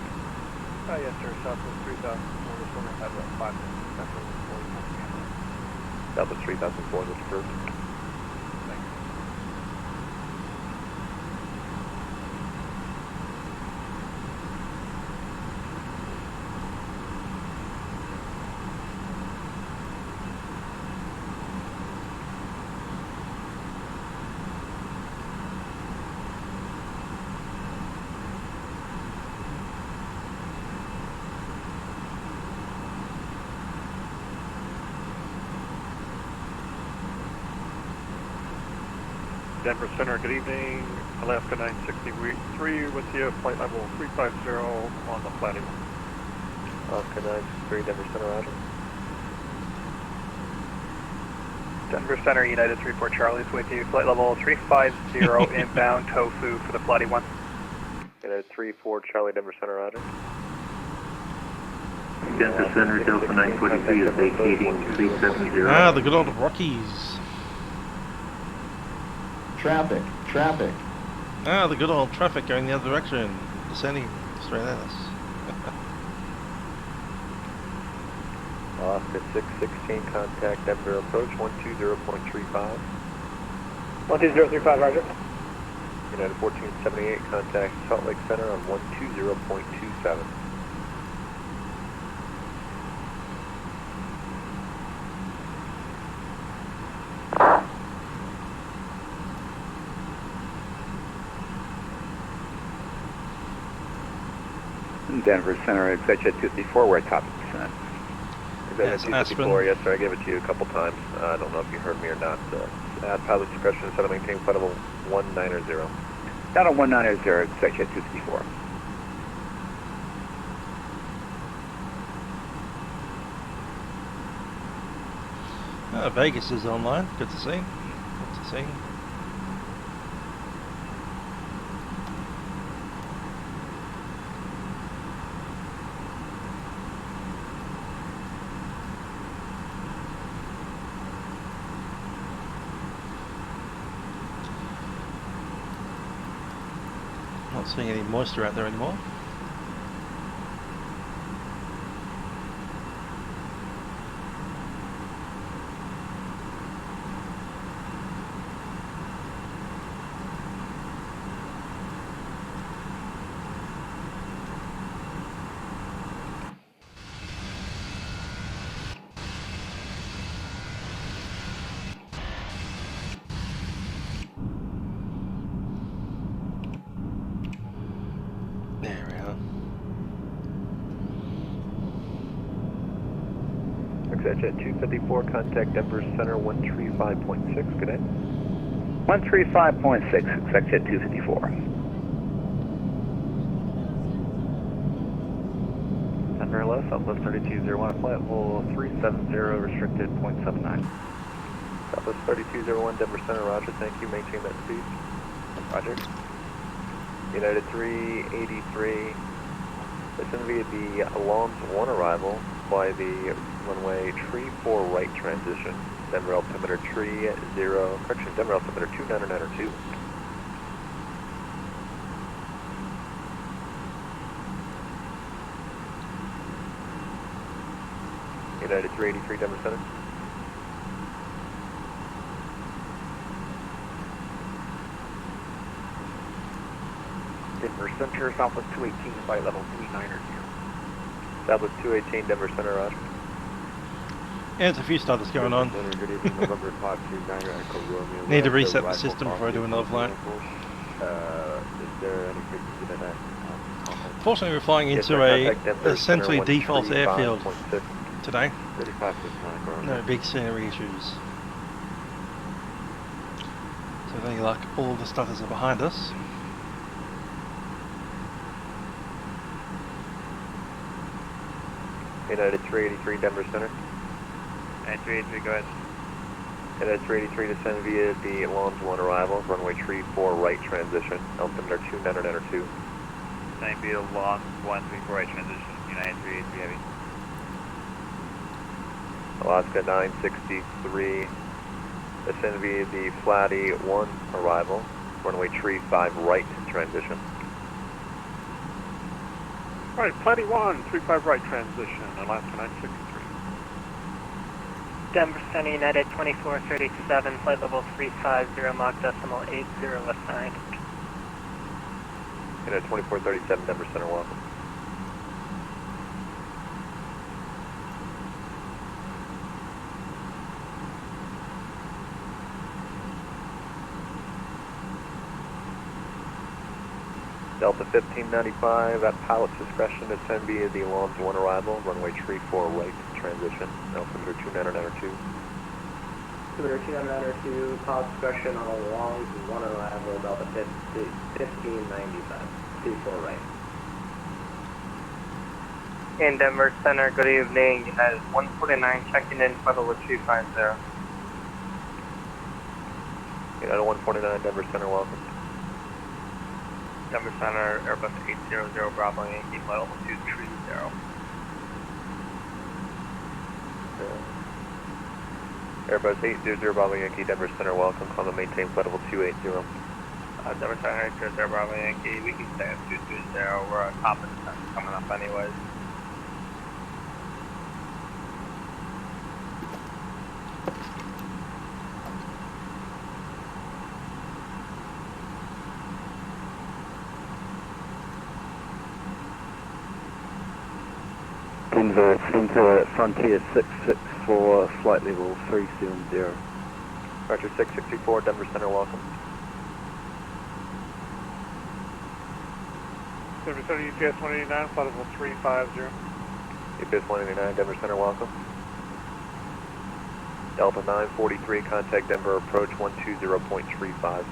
Yes, sir. Southwest 3004, this one had about 5 minutes. Delta 3004, this approved. Denver Center, good evening. Alaska 963 with you, flight level 350 on the Flightbeam. Alaska 963, Denver Center, roger. Denver Center, United 34 Charlie's with you, flight level 350 inbound tofu for the Flightbeam. United 34 Charlie, Denver Center, roger. Denver Center, Delta 923 is vacating 370. Ah, the good old Rockies. Traffic. Traffic. Ah, the good old traffic going the other direction, descending straight at us. Alaska 616, contact Denver approach 120.35. 12035, roger. United 1478, contact Salt Lake Center on 120.27. Denver Center, executive 254, we're at top percent. Yes, Aspen. 254, yes sir, I gave it to you a couple times. I don't know if you heard me or not. Add pilot suppression, set to maintain flight level 190. Down on 190, executive 254. Vegas is online. Good to see. Good to see. Not seeing any moisture out there anymore. There we are. Executive 254, contact Denver Center 135.6, good day. 135.6, executive 254. Denver LS, Southwest 3201, flight level 370, restricted 0.79. Southwest 3201, Denver Center, roger, thank you, maintain that speed. Roger. United 383, listen via the Lawns 1 arrival, fly the runway tree 4 right transition, Denver altimeter tree 0, correction, Denver altimeter 2992. United 383, Denver Center. Denver Center, Southwest 218, flight level 390. Southwest 218, Denver Center, roger. Yeah, there's a few stutters going on. Good evening, November 529, Echo Romeo. Need to reset the system before I do another flight. Is there any frequency in that? Fortunately, we're flying into a essentially default airfield today. 3559, No big scenery issues. So with any luck, all the stutters are behind us. United 383, Denver Center. And 383, go ahead. United 383, descend via the Lawns 1 arrival, runway tree 4 right transition, altimeter 2992. Same via Lawns 1, 34 right transition, United 383 heavy. Alaska 963, descend via the FLAI 1 arrival, runway tree 5 right transition. Right, Plenty 1, 35 right transition, Alaska 963. Denver Center, United 2437, flight level 350, Mach decimal 80 assigned. United 2437, Denver Center, welcome. Delta 1595, at pilot's discretion, descend via the Lawns 1 arrival, runway tree 4 right transition, altimeter 2992. Altimeter 2992, pilot discretion on a Lawns 1 arrival, Delta 1595, 34 right. In Denver Center, good evening, United 149, checking in, flight level 250. United 149, Denver Center, welcome. Denver Center, Airbus 800, Bravo Yankee, flight level 230. Airbus 800 Bravo Yankee, Denver Center, welcome. Climb and maintain flight level 280. Denver Center, 800 Bravo Yankee. We can stay at 220. We're on top of the sun coming up anyways. Denver Center, Frontier 66 for flight level 370. Roger 664, Denver Center, welcome. Denver Center, UPS 189, flight level 350. UPS 189, Denver Center, welcome. Delta 943, contact Denver approach 120.35.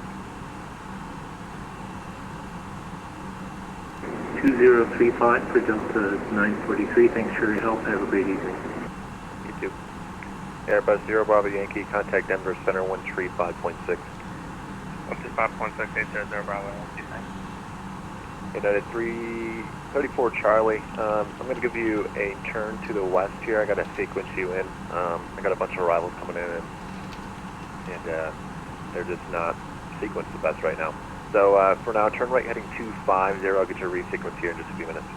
2035 for Delta 943. Thanks for your help. Have a great evening. You too. Airbus 0 Bravo Yankee, contact Denver Center 135.6. 135.6, 800 Bravo Yankee, thanks. United 334 Charlie, I'm going to give you a turn to the west here. I got to sequence you in. I got a bunch of arrivals coming in and they're just not sequenced the best right now. So for now, turn right heading 250. I'll get your resequence here in just a few minutes.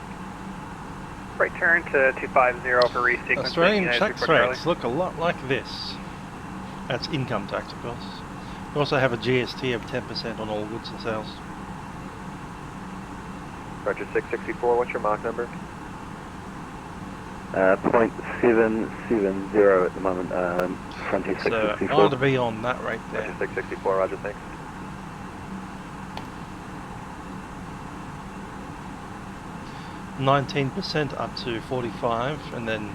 Right turn to 250 for resequence. Australian tax rates look a lot like this. That's income tax, of course. We also have a GST of 10% on all goods and sales. Roger 664, what's your Mach number? 0.770 at the moment, Frontier 664. So I want to be on that right there. Roger 664, roger, thanks. 19% up to 45, and then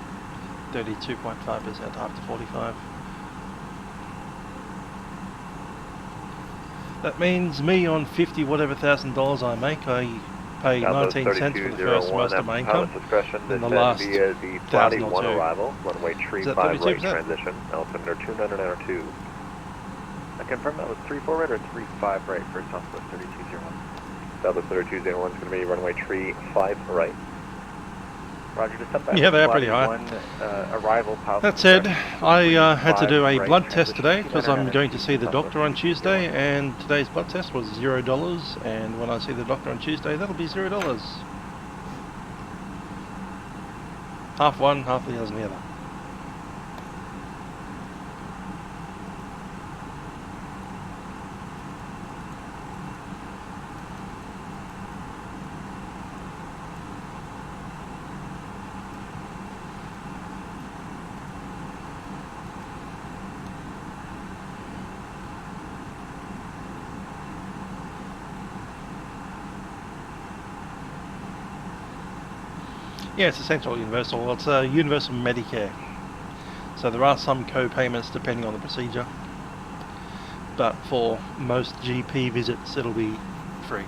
32.5% up to 45. That means me on 50 whatever $1,000 I make, I pay 19 cents for the first most of my income, and the last via the Flightbeam 1 arrival, runway 35 right 32%? transition, altimeter 2992. I confirm that was 34 right or 35 right for Southwest 3201? Southwest 3201 is going to be runway 35 right. Roger, just up that. Yeah, they're pretty high. Arrival That said, I had to do a blood test today because I'm going to see the doctor on Tuesday, and today's blood test was $0, and when I see the doctor on Tuesday, that'll be $0. Half one, half the other. Yeah, it's essential universal. It's a universal Medicare. So there are some co-payments depending on the procedure, but for most GP visits it'll be free.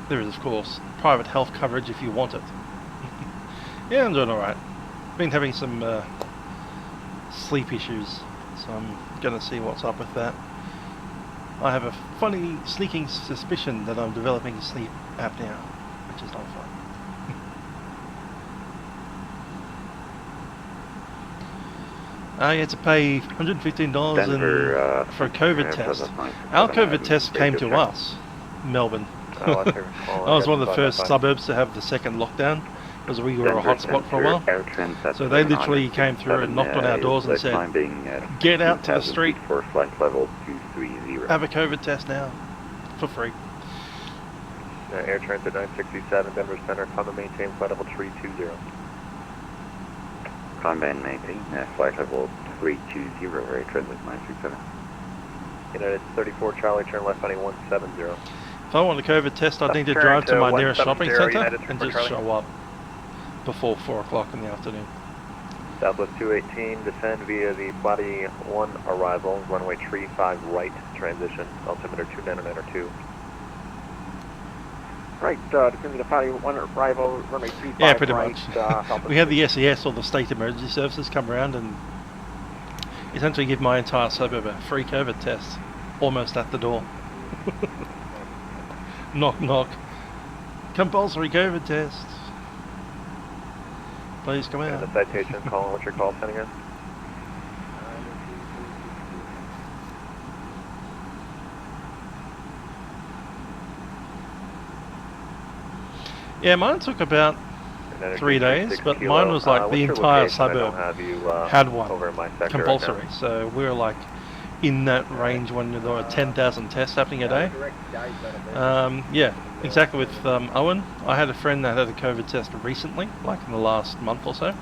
There is, of course, private health coverage if you want it. Yeah, I'm doing alright. Been having some sleep issues, so I'm going to see what's up with that. I have a funny sneaking suspicion that I'm developing sleep apnea, which is not fun. I had to pay $115 for a COVID test. Our COVID test came to us, Melbourne. I was one of the first suburbs to have the second lockdown, because we were a hotspot for a while. So they literally came through and knocked on our doors and said, get out to the street, for flight level 230. have a COVID test now, for free. Air Transit 967, Denver Center, common maintain flight level 320. Common maintain, flight level 320, Air Transit 967. United 34 Charlie, turn left heading 170. If I want a COVID test, I'd need to drive to my nearest shopping centre and just show up before 4 o'clock in the afternoon. Southwest 218, descend via the Flightbeam 1 arrival, runway 35 right transition, altimeter 2992. Right, descend to the Flightbeam 1 arrival, runway 35 yeah, pretty right, much. We had the SES, or the State Emergency Services, come around and essentially give my entire suburb a free COVID test, almost at the door. Knock knock. Compulsory COVID test. Please come out. The citation calling. What's your call sending in? Yeah, mine took about 3 days, but mine was like the entire suburb had one compulsory. So we were like in that range when there were 10,000 tests happening a day. Yeah, exactly with Owen. I had a friend that had a COVID test recently, like in the last month or so,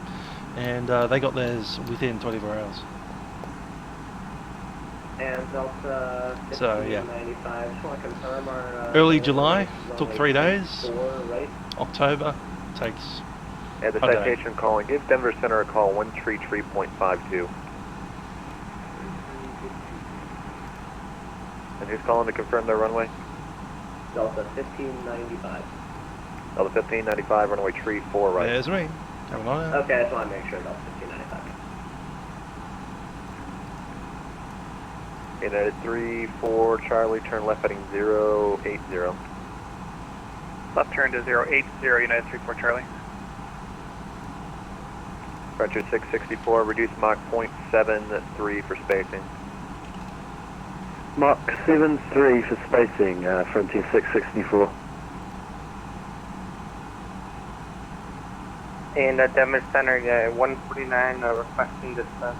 and they got theirs within 24 hours. And Delta 1595, So yeah. just want to confirm our... Early July, took 3 days. 4, right? October takes the a day. citation calling. Give Denver Center a call, 133.52. And who's calling to confirm their runway? Delta 1595. Delta 1595, runway tree 4 right. There's me. Coming on out. Okay, I just want to make sure Delta 1595. United 34, Charlie, turn left heading 080. Left turn to 080, United 34 Charlie. Frontier 664, reduce Mach 0.73 for spacing. Mach 7.3 for spacing, Frontier 664. And Denver Center, 149, requesting descent.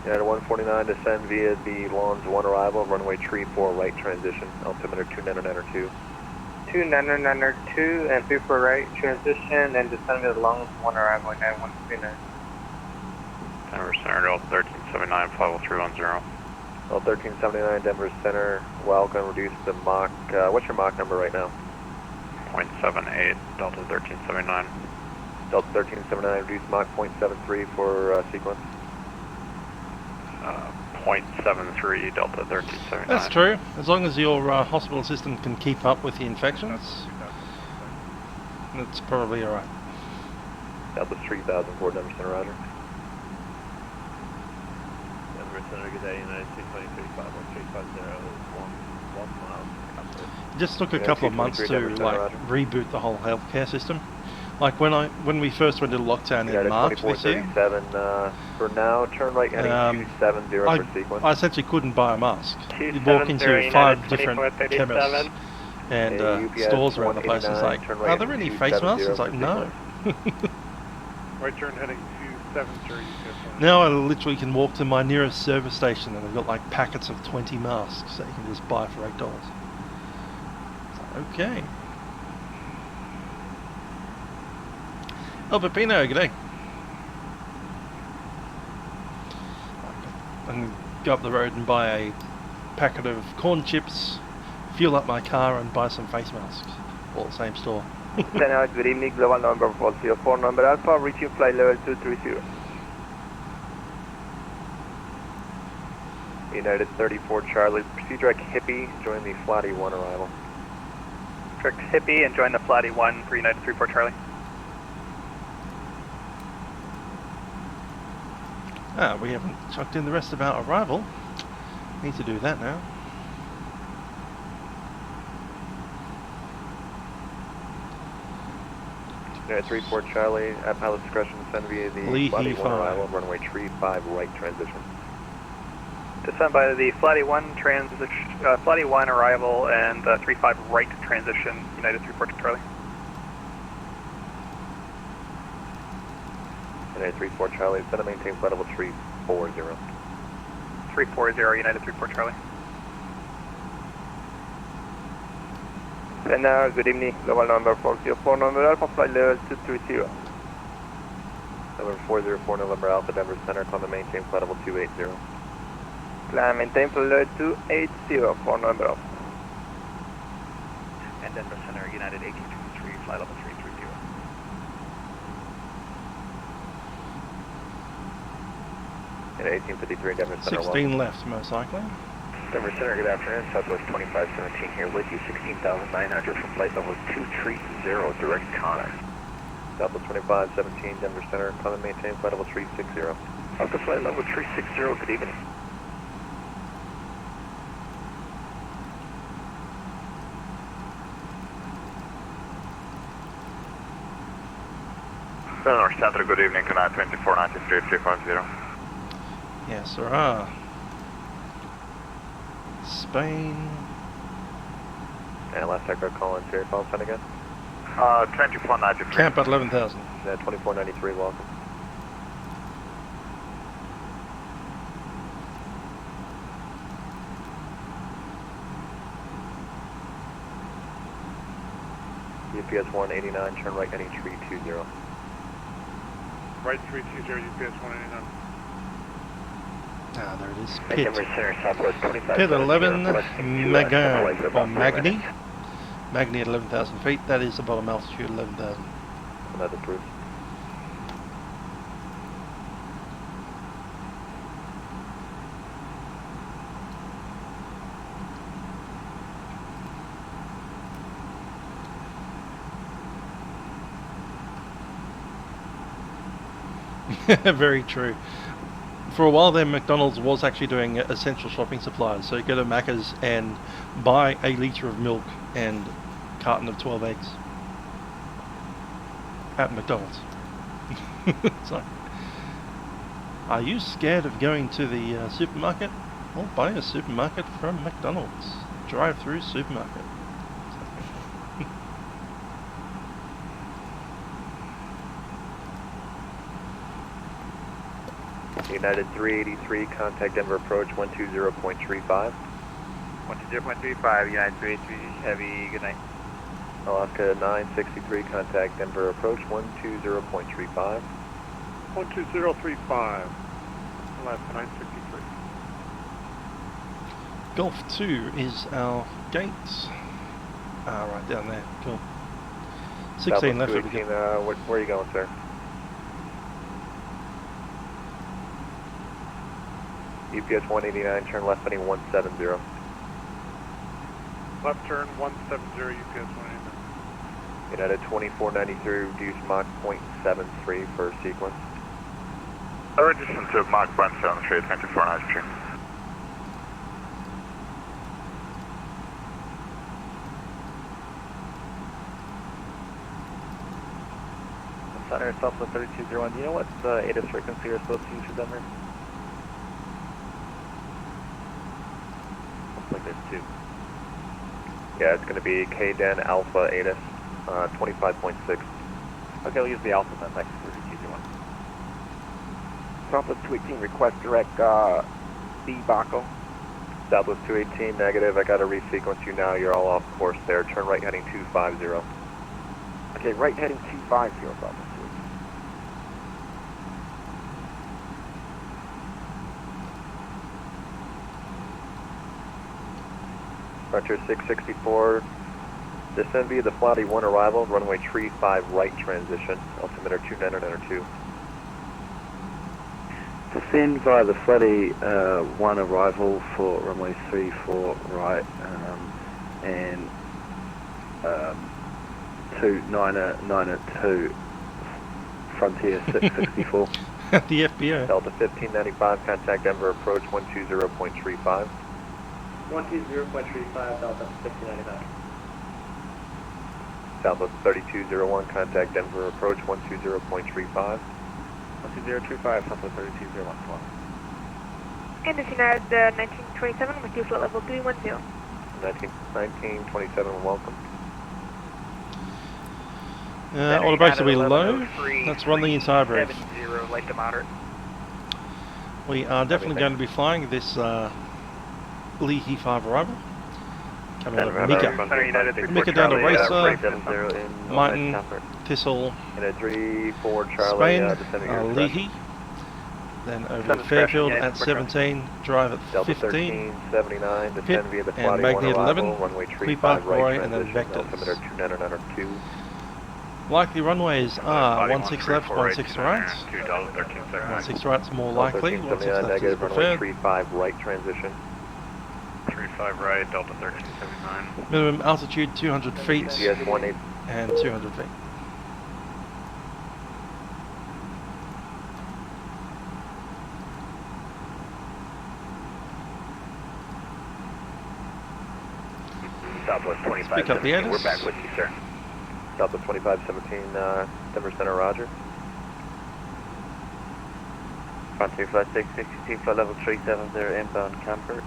United 149, descend via the Lawns 1 arrival, runway tree 4 right transition, altimeter 2992. 2992 and 34 right transition and descend to the Lawns 1 arrival, 9139. Denver Center, Delta 1379, 50310. Well, 1379 Denver Center, welcome, reduce the Mach, what's your Mach number right now? 0.78, Delta 1379. Delta 1379, reduce Mach 0.73 for sequence. 0.73, Delta 1379. That's true, as long as your hospital system can keep up with the infections, that's probably alright. Delta 3004 Denver Center, roger. Denver Center, good day, United 623, 1 mile. It just took a couple of months to like reboot the whole healthcare system. Like when we first went into lockdown in March this year, for now, turn right heading 270 for sequence. I essentially couldn't buy a mask. You'd walk into 5 different chemists and stores around the place and it's like, are there any face masks? It's like, no. Right turn heading 270. Now I literally can walk to my nearest service station and they've got like packets of 20 masks that you can just buy for $8. Okay. El Pepino, g'day. I can go up the road and buy a packet of corn chips, fuel up my car and buy some face masks. All the same store. Good evening, global number 404, number Alpha, reaching flight level 230. United 34 Charlie, proceed direct Hippie, join the Flatty 1 arrival. Direct Hippie and join the Flatty 1 for United 34 Charlie. We haven't chucked in the rest of our arrival. Need to do that now. United 34 Charlie, at pilot discretion, send via the Flatty 1 arrival, runway tree 5 right transition. Descend by the Flatty 1 transition, Flatty 1 arrival and 35 right transition, United 34 Charlie. United 34 Charlie, send and maintain flight level 340. 340, United 34 Charlie. And now, good evening, global number 404, number Alpha, flight level 230. Number 404, November Alpha, Denver Center, climb and maintain flight level 280. Climb and maintain flight level 280 for November Alpha. And Denver Center, United 1823, flight level 330. And 1853 Denver Center. 16 left, most likely. Denver Center, good afternoon. Southwest 2517 here with you. 16,900 from flight level 230, direct Connor. Southwest 2517 Denver Center, climb and maintain flight level 360. Up to flight level 360, good evening. North Center, good evening, can I 2493 350. Yes, there are. Spain. And last echo call in Sierra Falls again. 2493. Camp at 11,000. 2493, welcome. UPS 189, turn right heading 320. Right 320, UPS 189. Ah, there it is. Denver Center, Southwest 25. Pit 11, Magni. Magni at 11,000 feet. That is the bottom altitude, 11,000. Another proof. Very true. For a while there, McDonald's was actually doing essential shopping supplies. So you go to Macca's and buy a litre of milk and a carton of 12 eggs at McDonald's. So, are you scared of going to the supermarket? Well, buy a supermarket from McDonald's. Drive-through supermarket. United 383, contact Denver approach 120.35. 120.35, United 383, heavy, good night. Alaska 963, contact Denver approach 120.35. 12035, Alaska 963. Golf 2 is our gate. Right down there, cool. 16 left. 218, where are you going, sir? UPS 189, turn left heading 170. Left turn 170, UPS 189. United 2493, reduce Mach 0.73 for sequence. Reduction to Mach 173, 2493. Center, Southwest 3201, do you know what ATIS frequency you're supposed to use for Denver? Like there's two. Yeah, it's going to be KDEN Alpha ATIS, 25.6. Okay, we'll use the Alpha then, thanks for one. Southwest 218, request direct B Baco. Southwest 218, negative, I got to resequence you now, you're all off course there, turn right heading 250. Okay, right heading 250, Southwest 218. Frontier 664, descend via the Flightbeam 1 arrival, runway 35 right transition, altimeter 2992. Descend via the Flightbeam 1 arrival for runway 34 right and 2992, Frontier 664. The FBO. Delta 1595, contact Denver approach 120.35. 120.35, Delta 1595. Southwest 3201, contact Denver approach 120.35. 12035, Southwest 3201, come on. And this is United 1927 with you flight level 310. 1927, welcome. All the brakes will be low. Let's run the entire brief. 70, light to moderate. We are definitely going to be flying this Leahy 5 arrival. Coming out of Mika. Mika down to Racer, Martin, Thistle, Spain, Leahy. Then over to Fairfield at 17, drive at 15, Pitt and Magni at 11, Prepar3d, Roy, and then Vectors. Likely runways are 16 left, 16 right. 16 right's more likely, 16 left is preferred. 35 right transition. 35 right, Delta 1379. Minimum altitude 200 feet GS 18. and 200 feet. Southwest 25. Pick up the Airbus. We're back with you, sir. Southwest 2517, Denver Center, roger. Frontier Flight 662 for level 370 inbound camper.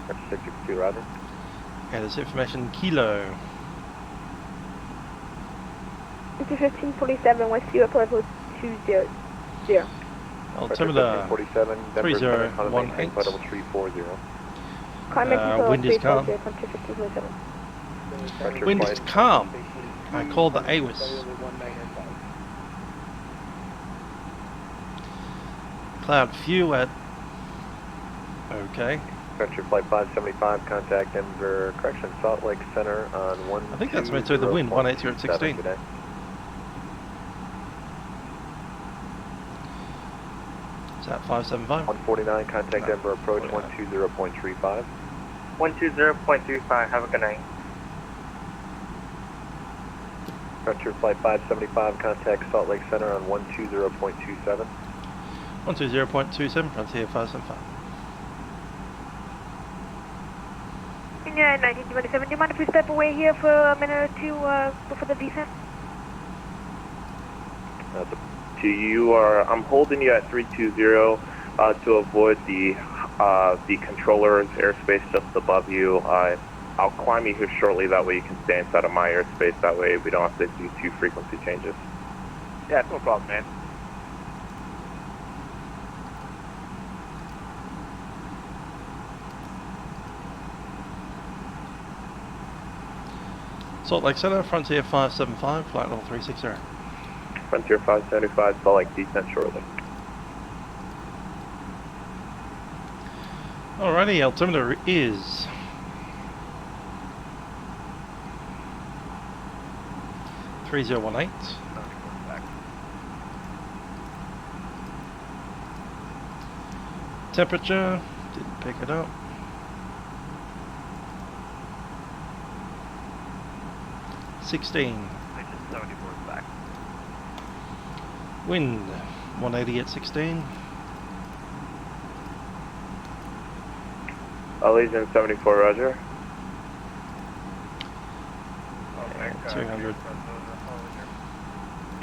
662, roger. And this information Kilo. It's 1547 West Europe level 200. Altimeter 47, Denver Center, 3018. flight level 340. Climate control Wind is calm. 1547. Wind is calm. I called the AWIS. Cloud few at. Okay. Venture Flight 575, contact Denver, correction, Salt Lake Center on 1. I think that's meant to the wind, 180 at 16. Today. Is that 575? 149, contact Denver, approach 120.35. 120.35, have a good night. Venture Flight 575, contact Salt Lake Center on 120.27. 120.27, Frontier 575. Yeah, 1927. Do you mind if we step away here for a minute or two before the descent? To you are, I'm holding you at 320 to avoid the controller's airspace just above you. I'll climb you here shortly, that way you can stay inside of my airspace, that way we don't have to do 2 frequency changes. Yeah, no problem, man. Salt Lake Center, Frontier 575, flight level 360. Frontier 575, Salt Lake descent shortly. Alrighty, altimeter is 3018. Temperature, didn't pick it up. 16. Wind 180 at 16. Allegiance 74, roger. 200.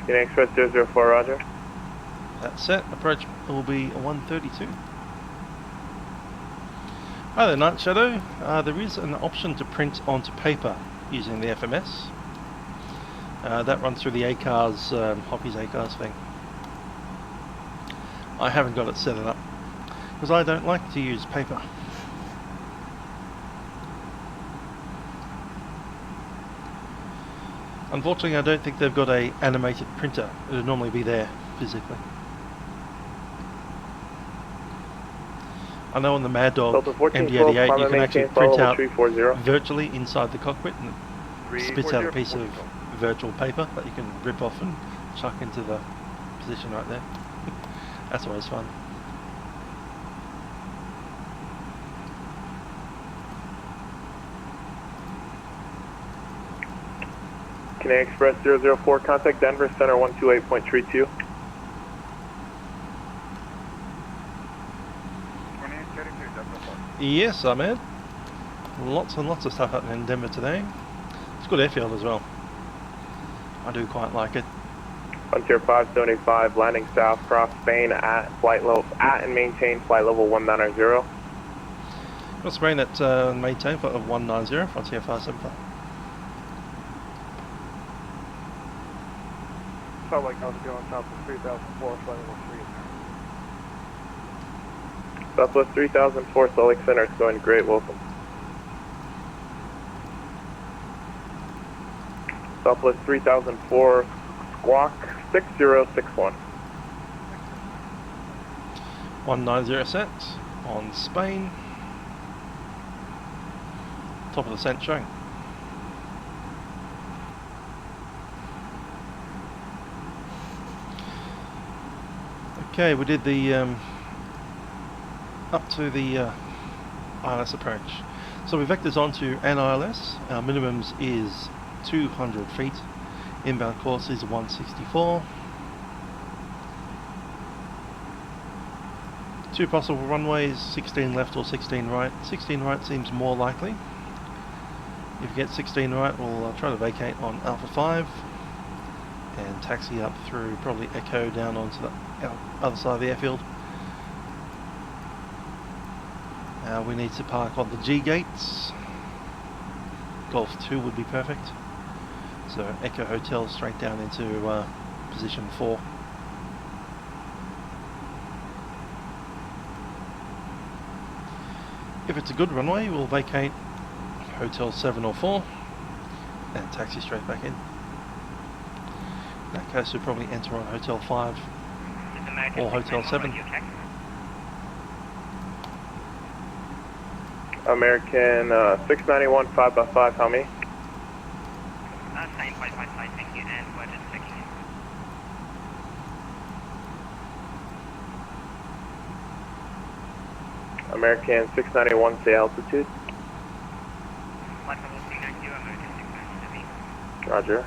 Union Express 004, roger. That's set. Approach will be 132. Hi there, Night Shadow. There is an option to print onto paper using the FMS. That runs through the ACARS, Hoppy's ACARS thing. I haven't got it set up because I don't like to use paper. Unfortunately, I don't think they've got a animated printer. It would normally be there physically. I know on the Mad Dog MD-88 you can actually print out virtually inside the cockpit and it spits out a piece of virtual paper that you can rip off and chuck into the position right there. That's always fun. Canadian Express 004, contact Denver Center 128.32. Yes, I'm in. Lots and lots of stuff happening in Denver today. It's a good airfield as well. I do quite like it. Frontier 575, landing south, cross Spain at flight level and maintain flight level 190. Cross Spain at maintain flight level 190, Frontier 575. Salt Lake North going south to 3004, flight level 3. Southwest 3004, Salt Lake Center, it's going great, welcome. Southwest 3004, squawk 6061. 190 set on Spain. Top of the scent showing. Okay, we did the up to the ILS approach. So we vectors onto an ILS. Our minimums is 200 feet. Inbound course is 164. 2 possible runways, 16 left or 16 right. 16 right seems more likely. If you get 16 right, we'll try to vacate on Alpha 5. and taxi up through probably Echo down onto the other side of the airfield. We need to park on the G gates. Golf 2 would be perfect. So Echo Hotel straight down into position 4. If it's a good runway, we'll vacate Hotel 7 or 4 and taxi straight back in. In that case, we'll probably enter on Hotel 5 or Hotel 7. American 691 5x5, how many? Same 555, thank you, and we're just checking in. American 691, say altitude. Flight level 392, American 692. Roger.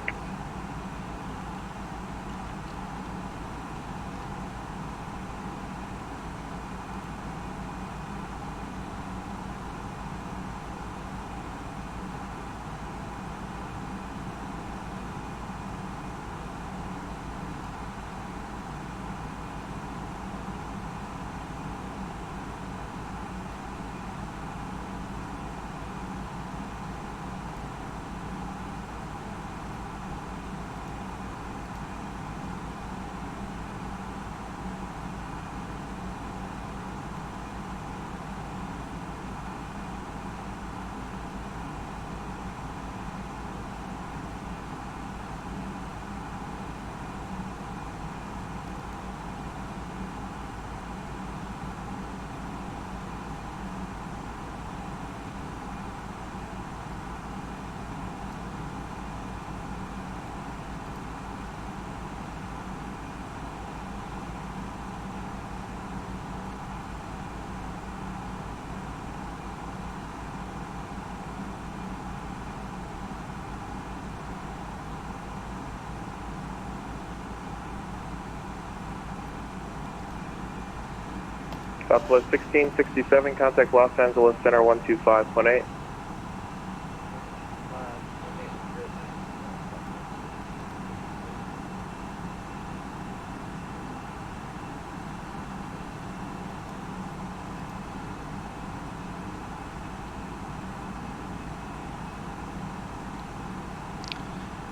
Southwest 1667, contact Los Angeles Center 125.8.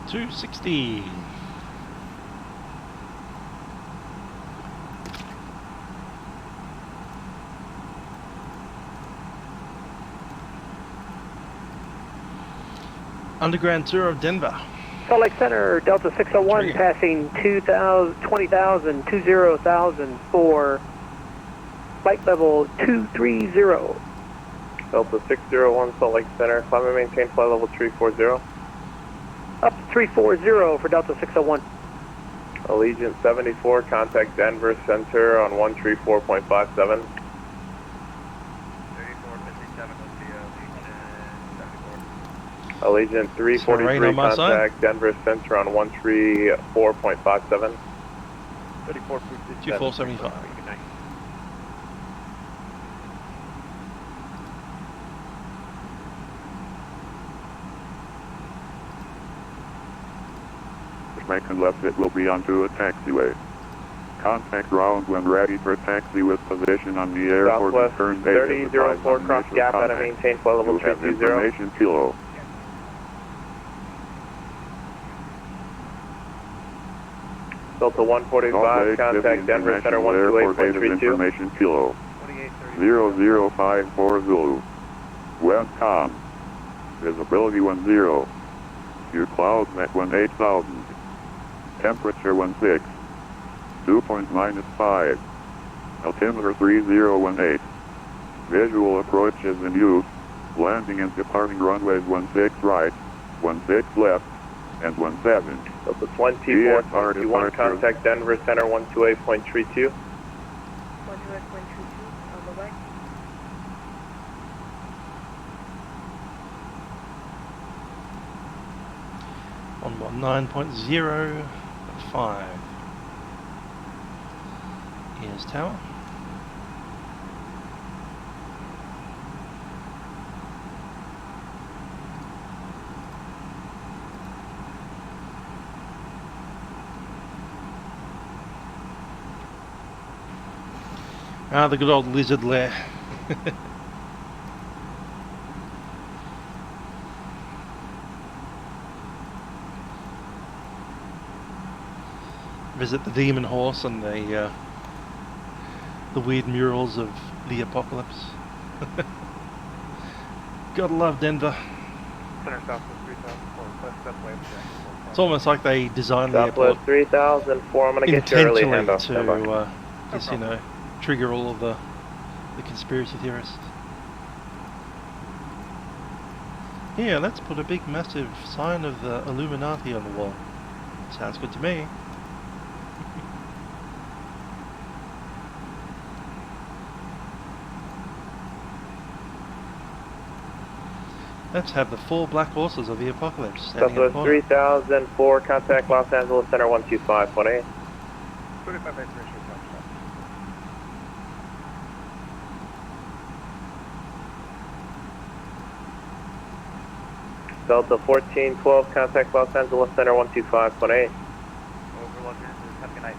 $260. Underground tour of Denver. Salt Lake Center, Delta 601, passing 20,000, 20,000 for flight level 230. Delta 601, Salt Lake Center, climb and maintain flight level 340. Up 340 for Delta 601. Allegiant 74, contact Denver Center on 134.57. Allegiant 343, contact Denver Center on 134.57. 2475. Making left, it will be onto a taxiway. Contact ground when ready for taxi with position on the airport. Southwest 3004, cross gap at a maintain flight level 320. Information kilo. Delta 145, contact Denver Center 128.32. Information kilo. 0054 Zulu. Westcom. Visibility 10. Your clouds at 18,000. Temperature 16. Dew point -5. Altimeter 3018. Visual approach is in use. Landing and departing runways 16 right, 16 left, and 17. Delta 2421, contact Denver Center 128.32. 128.32 on the way. On 19.05. Here's tower. Ah, the good old lizard lair. Visit the demon horse and the weird murals of the apocalypse. Gotta love Denver. Center Southwest 3004, that's way up. It's almost like they designed the airport Southwest 3004, I'm going to get you early handoff. to just, you know, trigger all of the conspiracy theorists. Yeah, let's put a big massive sign of the Illuminati on the wall. Sounds good to me. Let's have the 4 black horses of the apocalypse. Southwest 3004, contact Los Angeles Center 125.8. 25 ratio touchdown. Delta 1412, contact Los Angeles Center 125.8. Over Los Angeles, have a good night.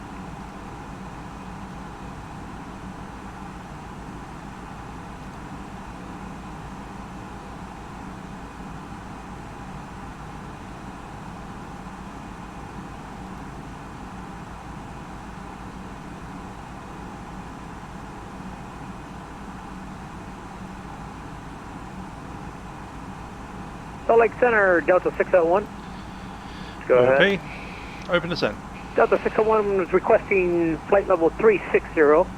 Salt Lake Center, Delta 601. Go ahead. Okay, open descent. Delta 601 was requesting flight level 360.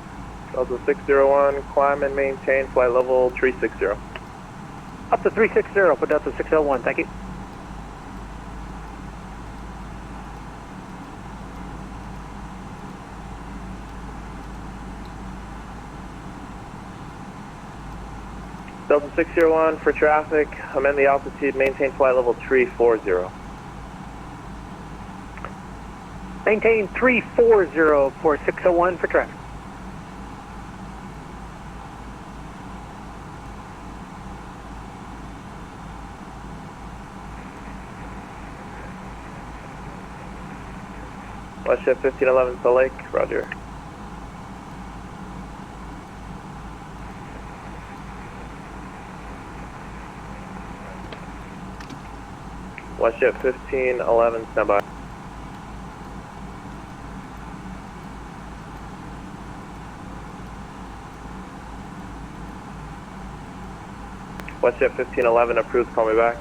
Delta 601, climb and maintain flight level 360. Up to 360 for Delta 601, thank you. Delta 601 for traffic, amend the altitude, maintain flight level 340. Maintain 340 for 601 for traffic. West Jet 1511 Salt Lake, roger. West Jet 1511, stand by. West Jet 1511 approved, call me back.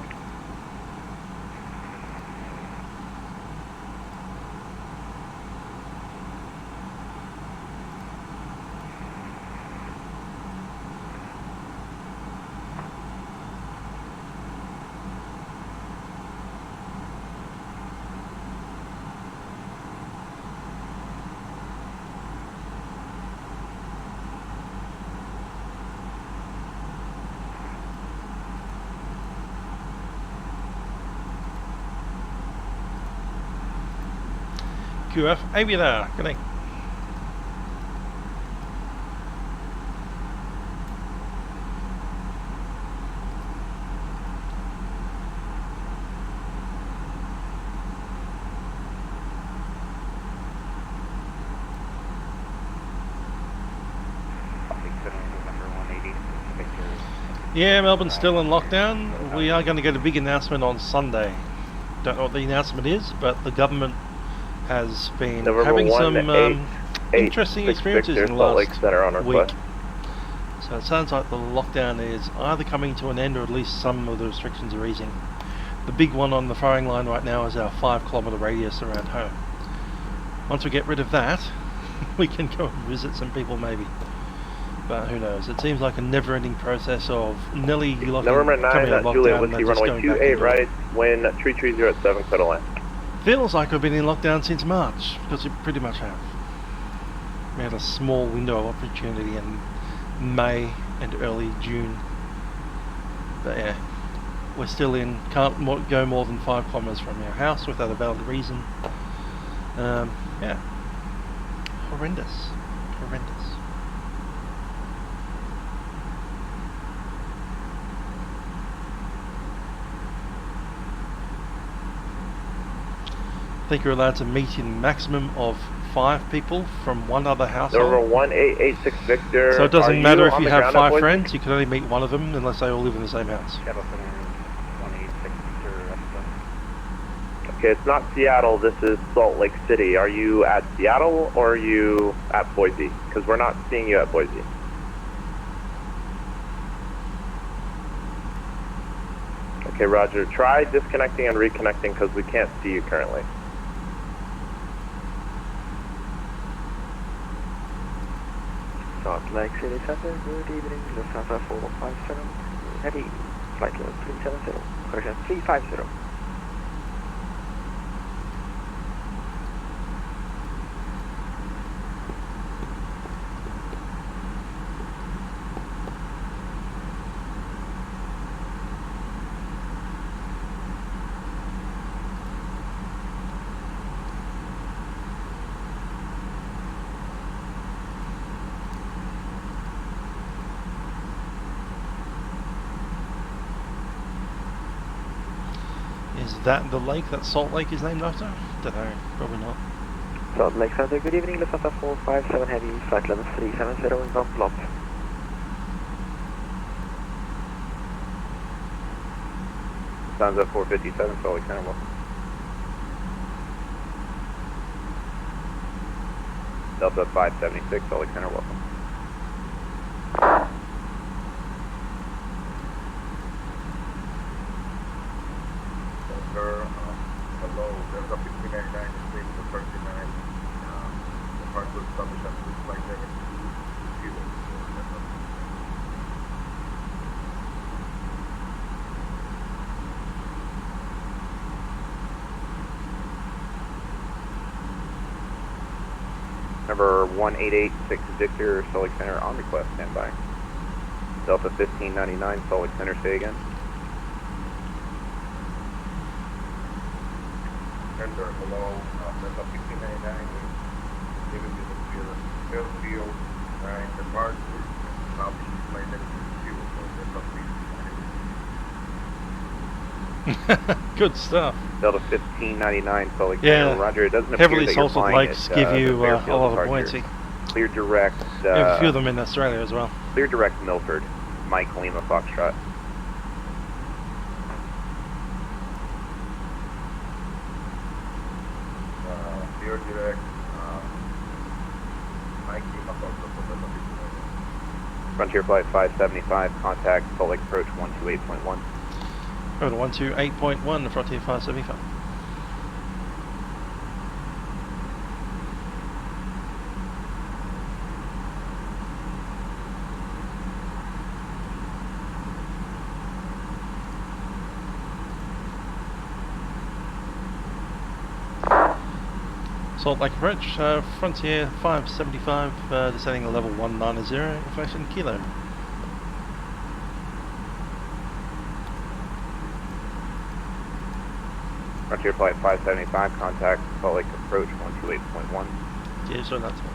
QF, Avi there, good day. Yeah, Melbourne's still in lockdown. We are going to get a big announcement on Sunday. Don't know what the announcement is, but the government has been having some interesting experiences in the last week. So it sounds like the lockdown is either coming to an end or at least some of the restrictions are easing. The big one on the firing line right now is our 5-kilometre radius around home. Once we get rid of that, we can go and visit some people maybe. But who knows? It seems like a never-ending process of nearly Number 9, Juliet Whiskey, runway 28 right, wind 330 at 7, clear to land. Feels like I've been in lockdown since March, because we pretty much have. We had a small window of opportunity in May and early June. But yeah, we're still in, can't go more than 5 kilometres from our house without a valid reason. Yeah, horrendous, horrendous. I think you're allowed to meet in maximum of 5 people from one other household. Over 1886 Victor. So it doesn't matter if you have 5 friends. friends, you can only meet one of them unless they all live in the same house. Okay, it's not Seattle, this is Salt Lake City. Are you at Seattle or are you at Boise? Because we're not seeing you at Boise. Okay, Roger. Try disconnecting and reconnecting because we can't see you currently. Salt Lake City Center, good evening, Lufthansa 457, heavy, flight level 370, correction 350. Is that the lake that Salt Lake is named after? Don't know, probably not. Salt Lake Center, good evening, Lufthansa 457 Heavy, flight level 370, inbound block. Lufthansa 457, Salt Lake Center, welcome. Delta 576, Salt Lake Center, welcome. Hello, there's a 1599 stream to 39. The part was established at this flight level 220. Number 1886 Victor, Salt Lake Center, on request, standby. Delta 1599, Salt Lake Center, say again. Enter, hello, Delta 1599, given to the field, and the part was established at flight level 220. Good stuff. Delta 1599, Salt Lake Yeah, Center, Roger. It doesn't appear heavily that you're salted flying lakes at, give the you a Fairfield lot of departure. buoyancy. Clear direct, We have a few of them in Australia as well. Clear direct Milford, Mike Lima Foxtrot. Clear direct, Mike Lima Foxtrot. Frontier Flight 575, contact Salt Lake Approach 128.1. Over to 128.1, Frontier 575. Salt Lake approach, Frontier 575, descending to level 190, information kilo. Frontier Flight 575, contact Salt Lake Approach 128.1. Yeah, so that's one.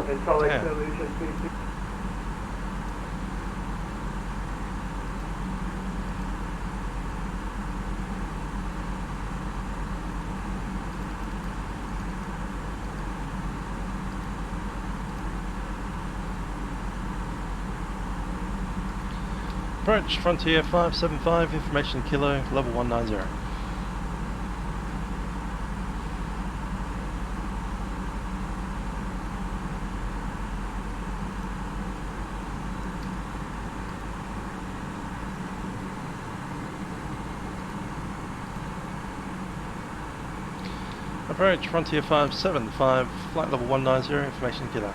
And Salt Lake Yeah. Solution, Approach Frontier 575, information kilo, level 190. Approach Frontier 575, flight level 190, information kilo.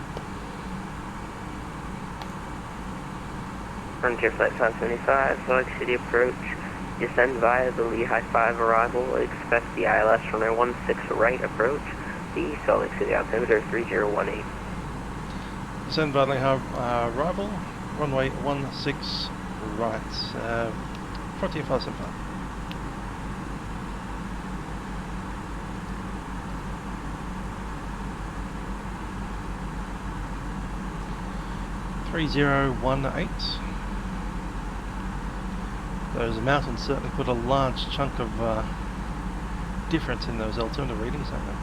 Frontier Flight 575, Salt Lake City approach. Descend via the Lehigh 5 arrival. Expect the ILS from their 16 right approch. The Salt Lake City altimeter 3018. Descend via Lehigh arrival, runway 16 right, Frontier 575. 3018. Those mountains certainly put a large chunk of difference in those altimeter readings, don't they?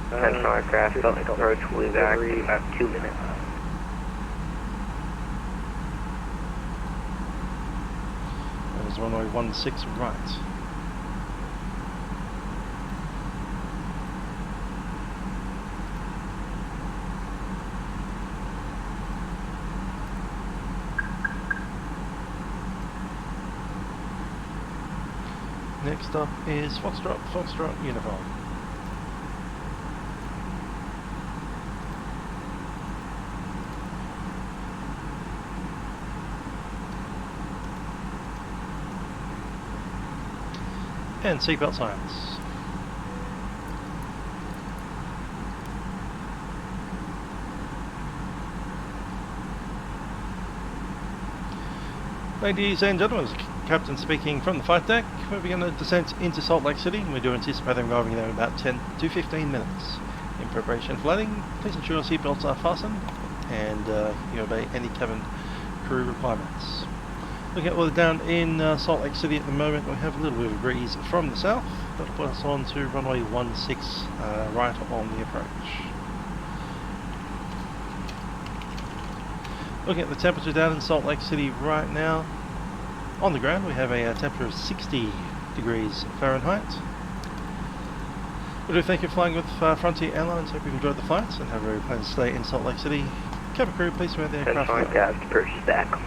Potential aircraft approach will be back in about 2 minutes. There's runway 16 right. Next up is Foxtrot Uniform. And seatbelt signs. Ladies and gentlemen, Captain speaking from the flight deck. We're going to descend into Salt Lake City. We do anticipate arriving there in about 10 to 15 minutes. In preparation for landing, please ensure your seatbelts are fastened and you obey any cabin crew requirements. Looking at weather down in Salt Lake City at the moment, we have a little bit of a breeze from the south. That'll put us on to runway 16 right on the approach. Looking at the temperature down in Salt Lake City right now, on the ground we have a temperature of 60 degrees Fahrenheit. We do thank you for flying with Frontier Airlines. Hope you've enjoyed the flights and have a very pleasant stay in Salt Lake City. Cabin crew, please surround the aircraft. Potential approach stack.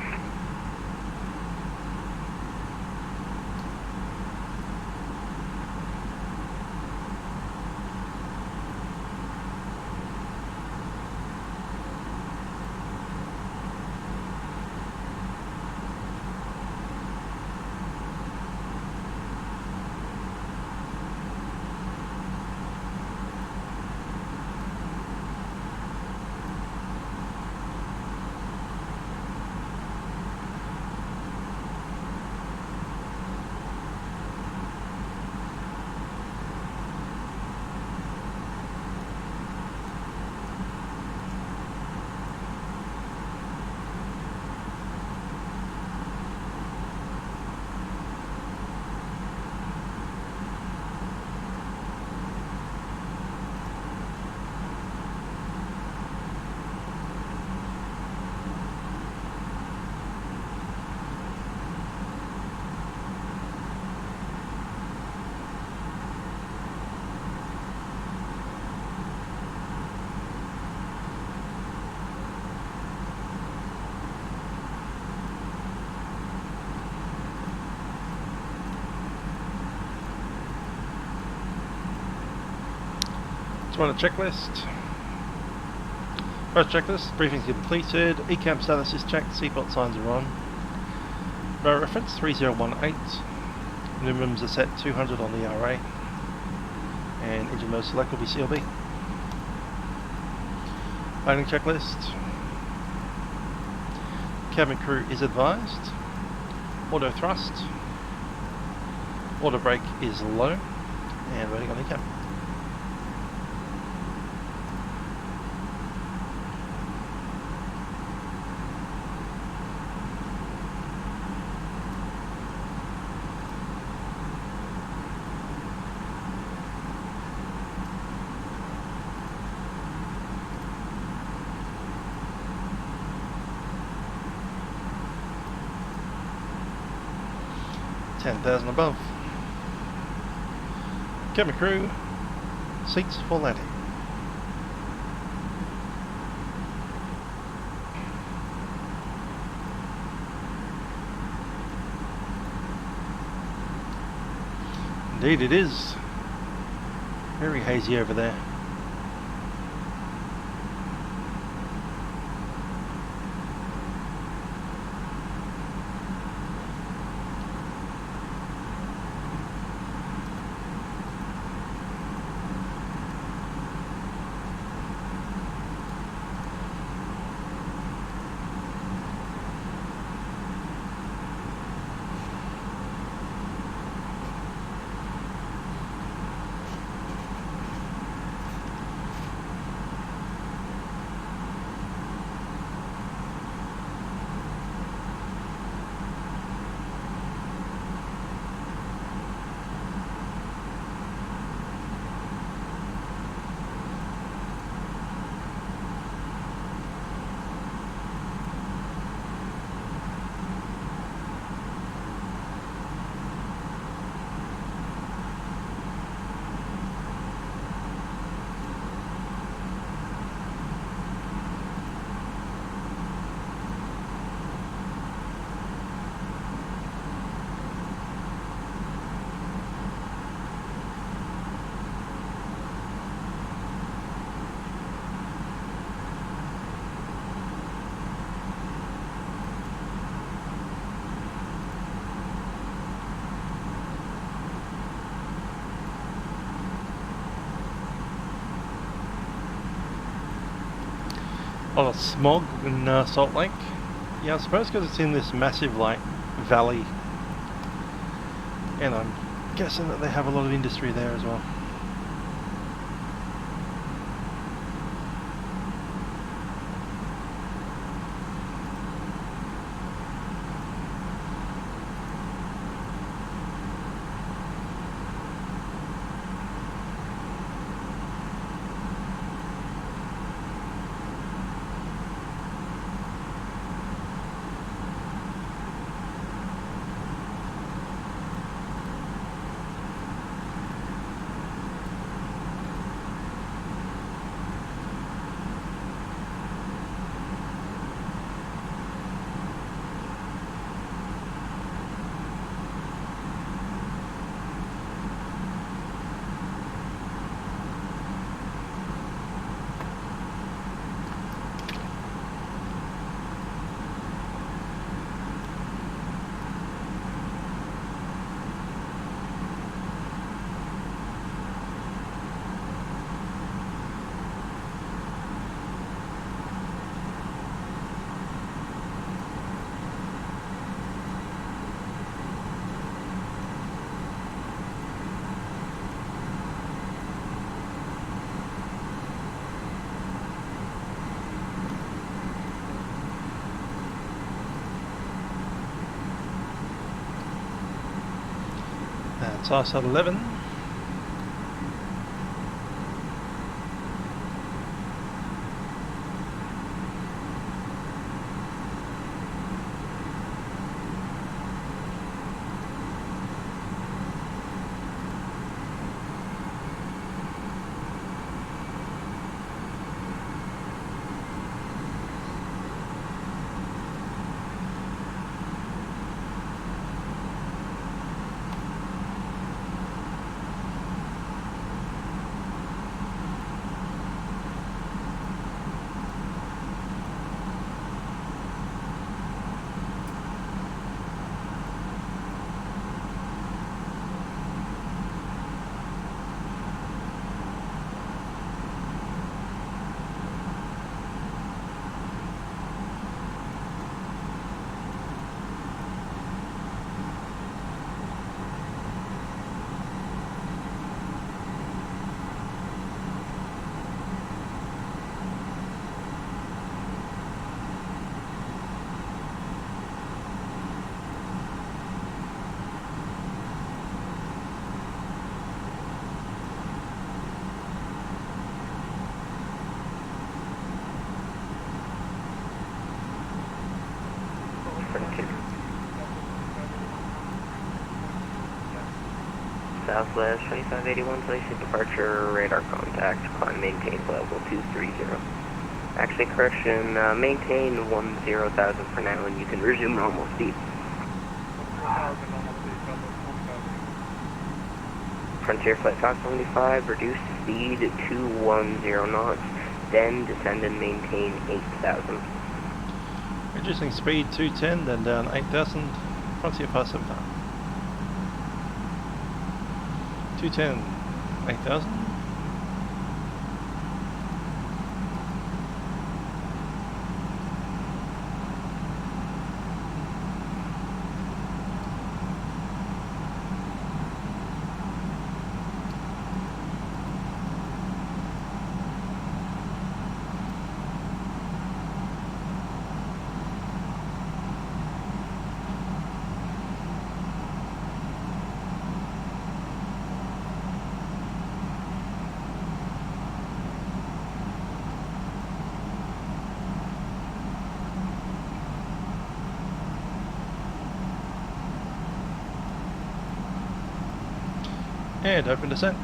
Run a checklist. First checklist, briefing completed, ECAM status is checked, seatbelt signs are on. Row reference 3018, minimums are set 200 on the RA, and engine mode select will be CLB. Landing checklist. Cabin crew is advised. Auto thrust. Auto brake is low, and waiting on ECAM. $10,000 above. Cabin crew, seats for landing. Indeed it is. Very hazy over there. lot of smog in Salt Lake. Yeah, I suppose because it's in this massive like valley, and I'm guessing that they have a lot of industry there as well. That's us at 11. Southwest 2581, place of departure, radar contact, climb maintain level 230. Actually, correction, maintain 10,000 for now, and you can resume normal speed. Frontier Flight 575, reduce speed to 210 knots, then descend and maintain 8,000. Reducing speed 210, then down 8,000, Frontier 575. 210, 8,000. And open descent.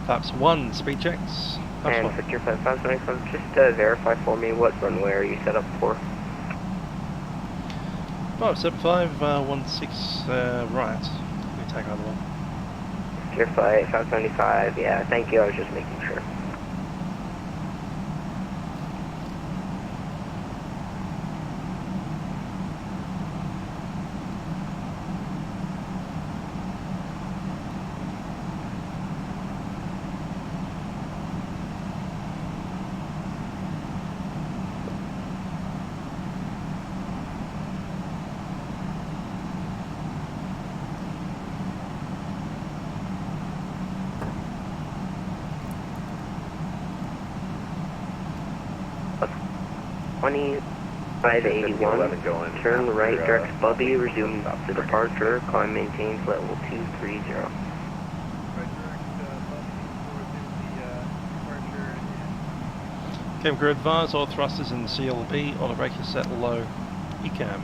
Flaps 1, speed checks. Flaps And 1. Frontier Flight 575, just verify for me what runway are you set up for? 575, 16 right. We take either one. Frontier Flight 575, yeah, thank you, I was just making sure. 2581, turn right, direct Bubby, resume the departure, climb maintains level 230. Cam crew advise, all thrusters in the CLB, auto brake is set low, ECAM.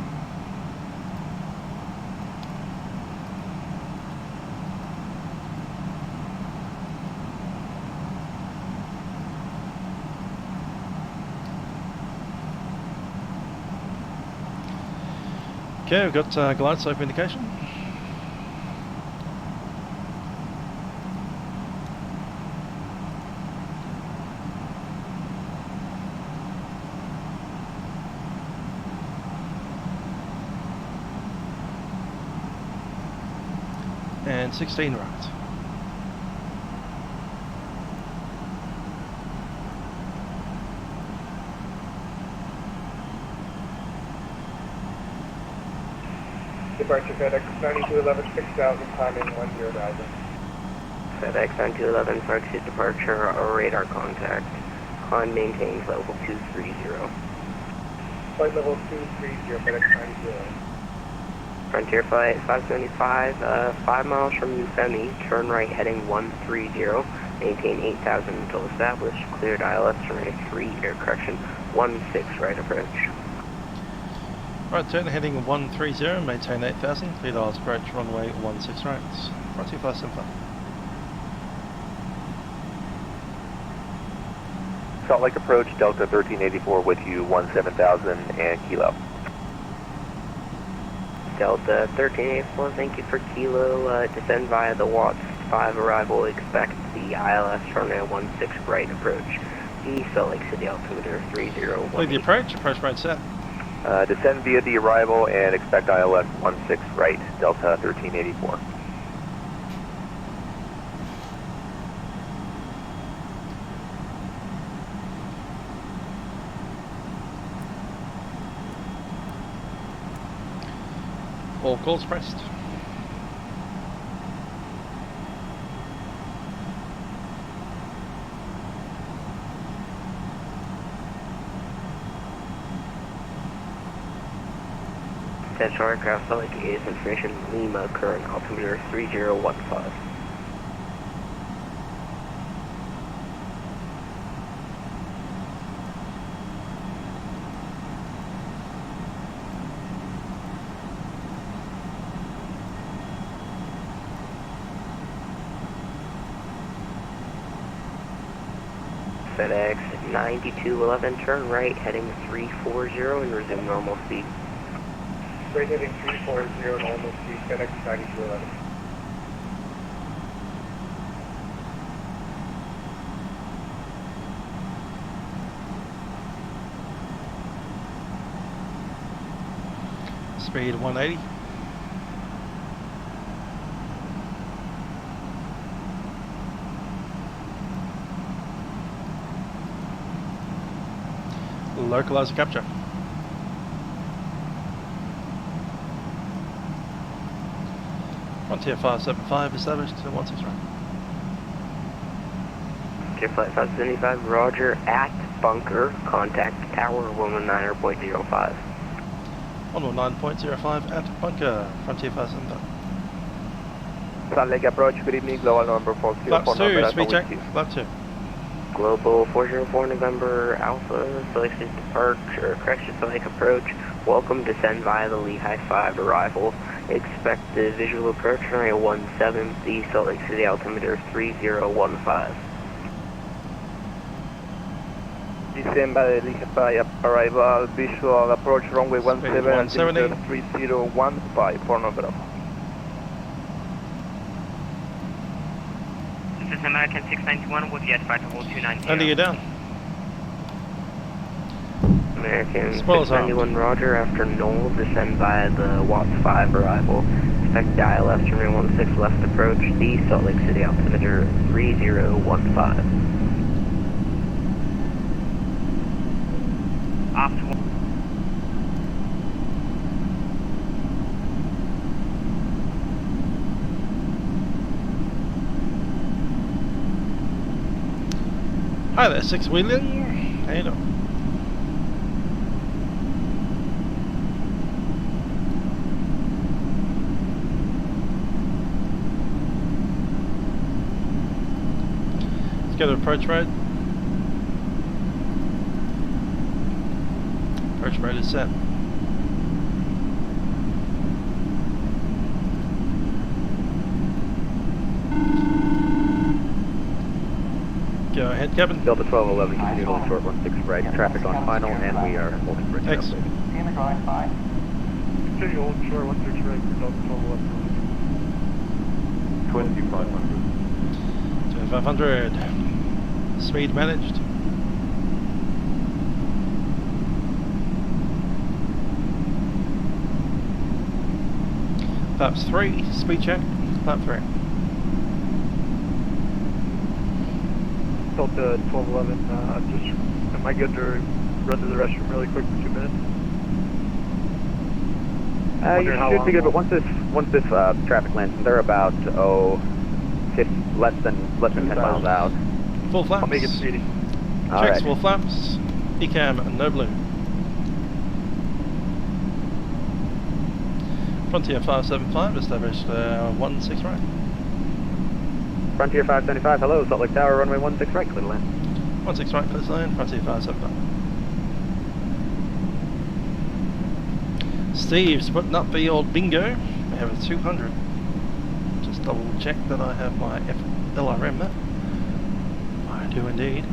Okay, we've got glide slope indication. And 16 right. Departure FedEx 9211, 6000, timing 10 rising. FedEx 9211, target departure, radar contact, climb maintains level 230. Flight level 230, FedEx 9211. Frontier Flight 575, 5 miles from New Femi, turn right heading 130, maintain 8,000 until established, cleared ILS, runway 3, air correction, 16 right approach. Right turn heading 130, maintain 8,000, cleared ILS approach, runway 16 right, Frontier 575. Salt Lake approach, Delta 1384 with you, 17,000 and kilo. Delta 1384, thank you for kilo, descend via the Watts 5 arrival, expect the ILS runway 16 right approach, the Salt Lake City altimeter 3018. Lead the approach rate set. Descend via the arrival and expect ILS 16 right, Delta 1384. All calls pressed. Potential aircraft Salt Lake is information Lima, current altimeter 3015. FedEx 9211, turn right, heading 340 and resume normal speed. Straight heading 340, normal speed, FedEx 9211. Speed 180. Localizer capture. Frontier 575 established to 16 right. Frontier Flight 575, roger, at bunker, contact tower 119.05. 119.05 at bunker, Frontier 575. Salt Lake approach, good evening, global number 404. Flaps 2, speed check, flap 2. Global 404 November Alpha, Salt Lake City departure, correction Salt Lake approach, welcome, descend via the Lehigh 5 arrival, expect the visual approach runway 17, the Salt Lake City altimeter 3015. Descend by the Lehigh 5 arrival, visual approach runway 17, altimeter 3015 for November. This is American 691 with the S5 to hold 290. Under you down. American 691, roger, after Knoll, descend via the Watts 5 arrival. Expect ILS runway 16 left approach, the Salt Lake City altimeter 3015. Off to Hi there, 6 Wheeling. How you doing? go to approach mode. Approach mode is set. Go ahead, Kevin. Delta 1211, continue on short 16 right, traffic on final, and we are holding bridge. X. Continue on short 16 right for Delta 1211. 2500. Speed managed. Flaps 3, speed check. Flap 3. Delta 1211, am I good to run to the restroom really quick for 2 minutes? You should be good, but once this traffic lands, they're about less than 10 miles out. Full flaps. I'll make it speedy. Checks Right. full flaps. Ecam no blue. Frontier 575 established 16 right. Frontier 575, hello, Salt Lake Tower, runway 16 right, clear to land. 16 right, clear to land. Frontier 575. Steve's putting up the old bingo. We have a 200. Just double check that I have my LRM there. I do indeed.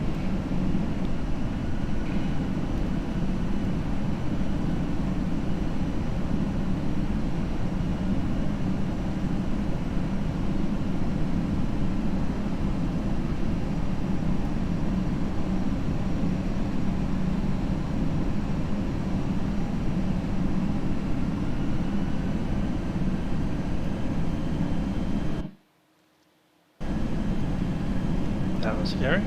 That was scary.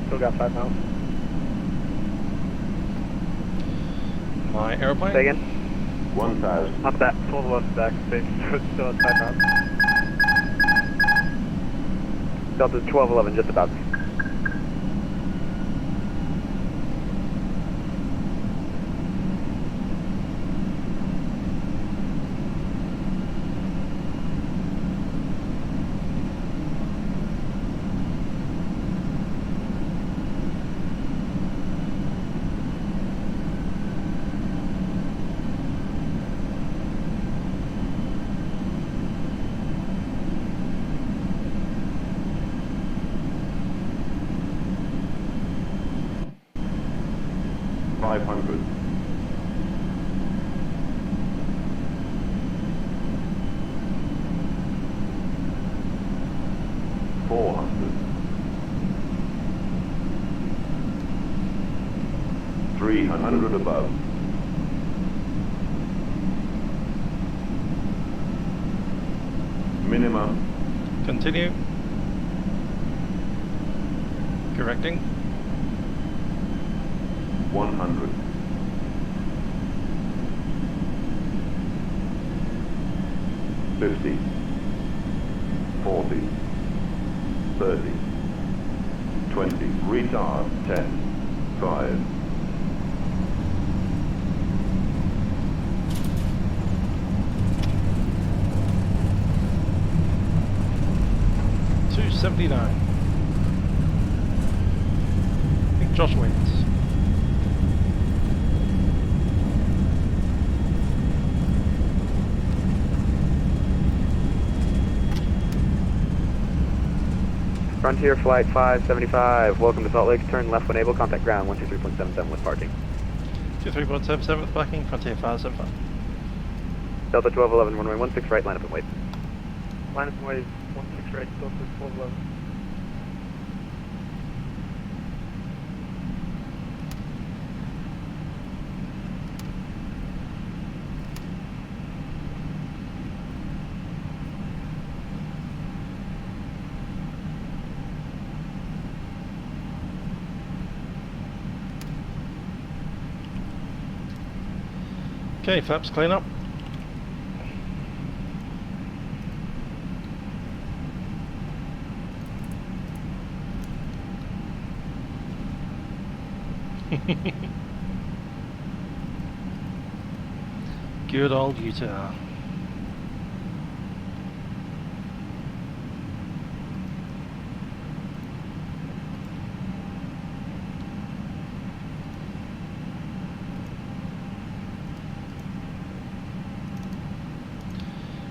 Still got 5 miles. My airplane. Say again? 1,000. Up that 1211 back space, so it's still at 5 miles. Delta 1211, just about. Above. Minimum. Continue. Correcting. 100. 50. 40. 30. 20. Retard. 10. 5. 279. I think Josh wins. Frontier Flight 575, welcome to Salt Lake, turn left when able, contact ground 123.77 with parking. 23.77 with parking, Frontier 575. Delta 1211, runway 16 right, line up and wait. Line up and wait, 16 right, Delta 1211. Okay, flaps clean up. Good old Utah.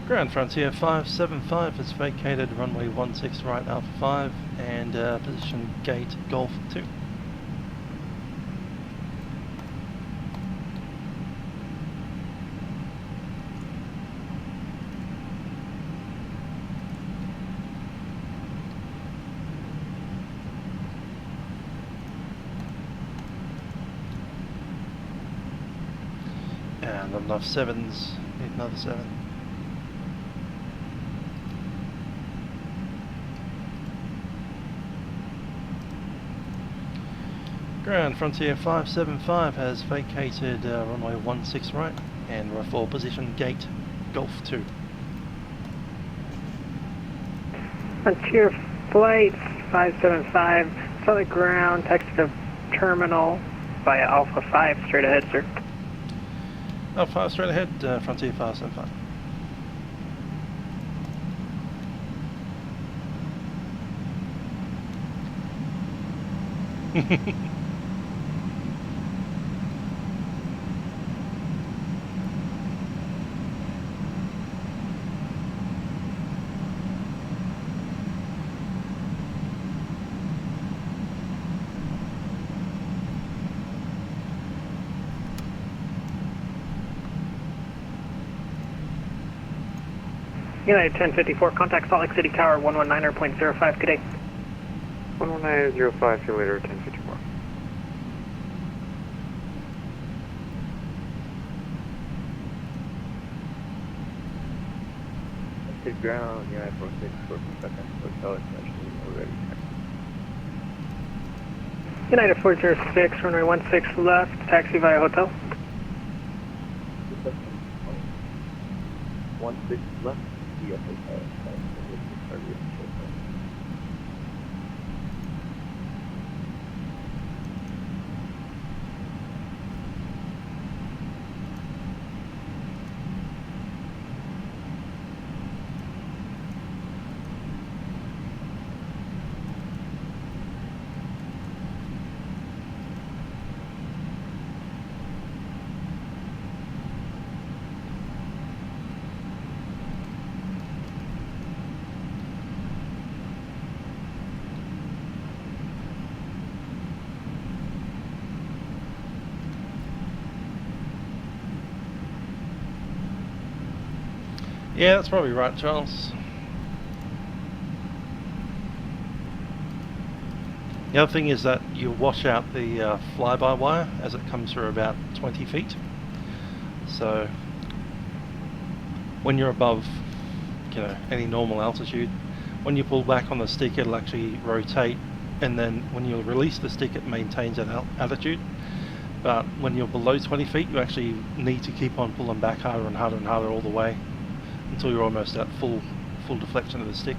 Ground Frontier 575 has vacated runway 16 right Alpha 5 and position gate Golf 2. And not enough 7s, need another 7. Ground Frontier 575 has vacated runway 16 right and for position gate Golf 2. Frontier Flight 575, solid ground, taxi to terminal via Alpha 5, straight ahead, sir. Alpha 5 straight ahead, Frontier 575. United 1054, contact Salt Lake City Tower 119.05, good day. 119.05, simulator 1054. Hit ground, United 464, second, hotel is actually already. United 406, runway 16 left, taxi via hotel. 16 left, via hotel. Yeah, that's probably right, Charles. The other thing is that you wash out the flyby wire as it comes through about 20 feet. So when you're above, any normal altitude, when you pull back on the stick, it'll actually rotate, and then when you release the stick, it maintains that altitude. But when you're below 20 feet, you actually need to keep on pulling back harder and harder and harder all the way until you're almost at full deflection of the stick,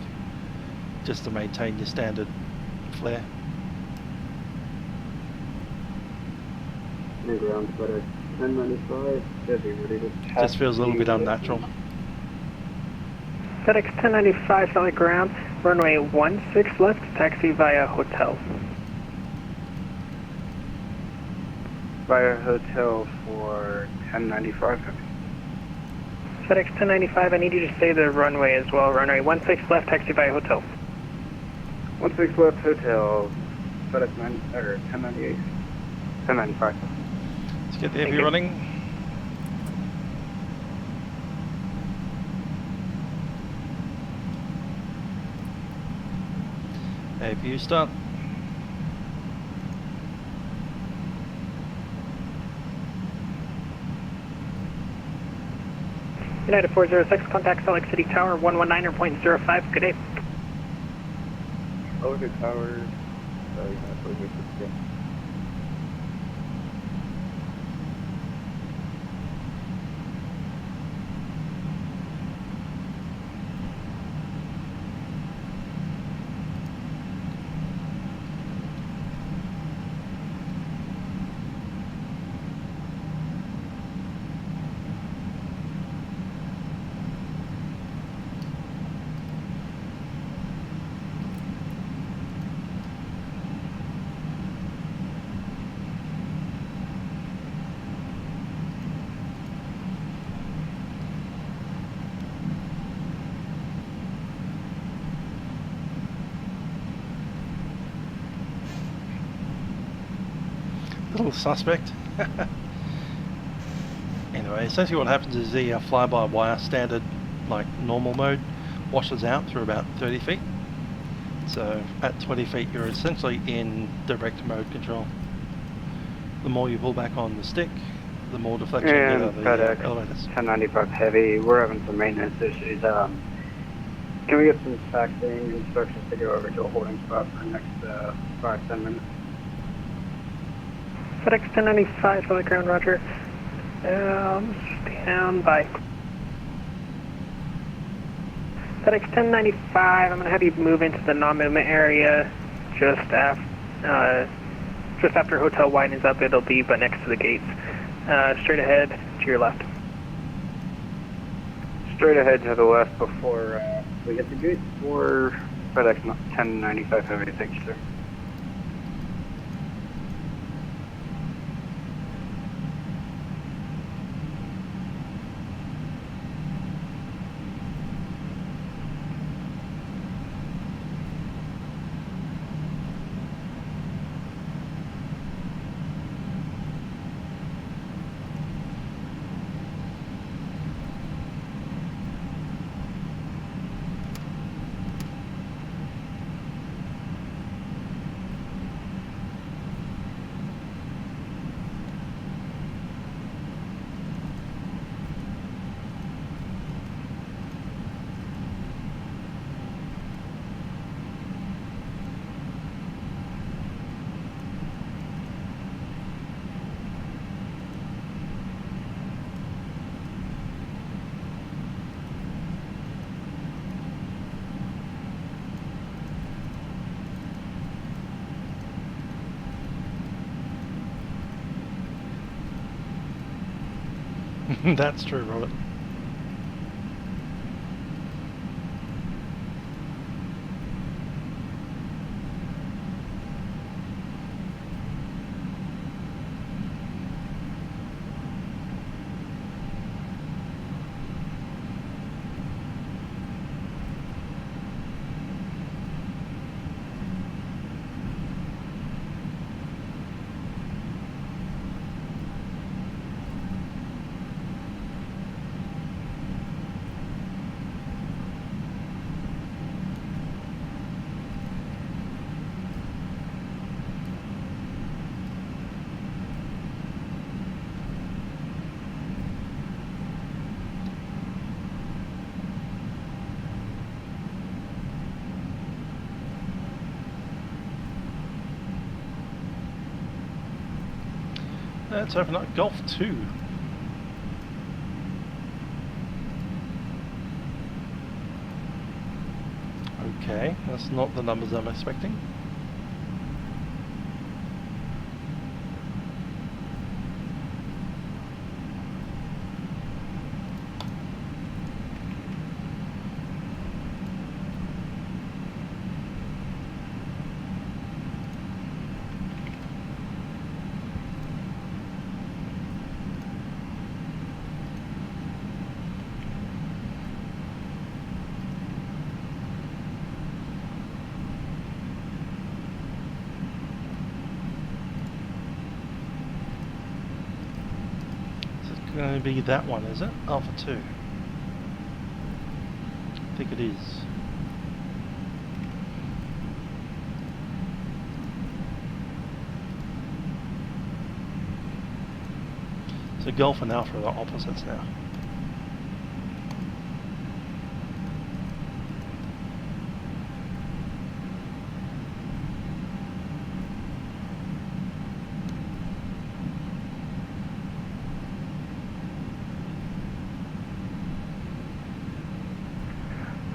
just to maintain your standard flare. Ground FedEx 1095, heavy ready to just feels a little bit unnatural. FedEx 1095, solid ground, runway 16 left, taxi via hotel. Via hotel for 1095. FedEx 1095, I need you to stay the runway as well. Runway 16 left, taxi via hotel. 16 left, hotel. FedEx 1098. 1095. Let's get the heavy running. APU start. United 406, contact Salt Lake City Tower 119.05, good day. Over tower, United 406, yeah. little suspect. Anyway, essentially what happens is the fly-by-wire standard, like normal mode, washes out through about 30 feet. So at 20 feet you're essentially in direct mode control. The more you pull back on the stick, the more deflection you get out of the elevators. 1095 heavy, we're having some maintenance issues. Can we get some taxiing instructions to go over to a holding spot for the next 5-10 minutes? FedEx 1095 for the ground, roger. Stand by. FedEx 1095, I'm going to have you move into the non-movement area just after hotel widens up. It'll be but next to the gates. Straight ahead to your left. Straight ahead to the left before we hit the gate for FedEx 1095 heavy. Thank you, sir. That's true, Robert. Let's open up Golf 2. Okay, that's not the numbers I'm expecting. Going to be that one, is it? Alpha 2. I think it is. So Golf and Alpha are opposites now.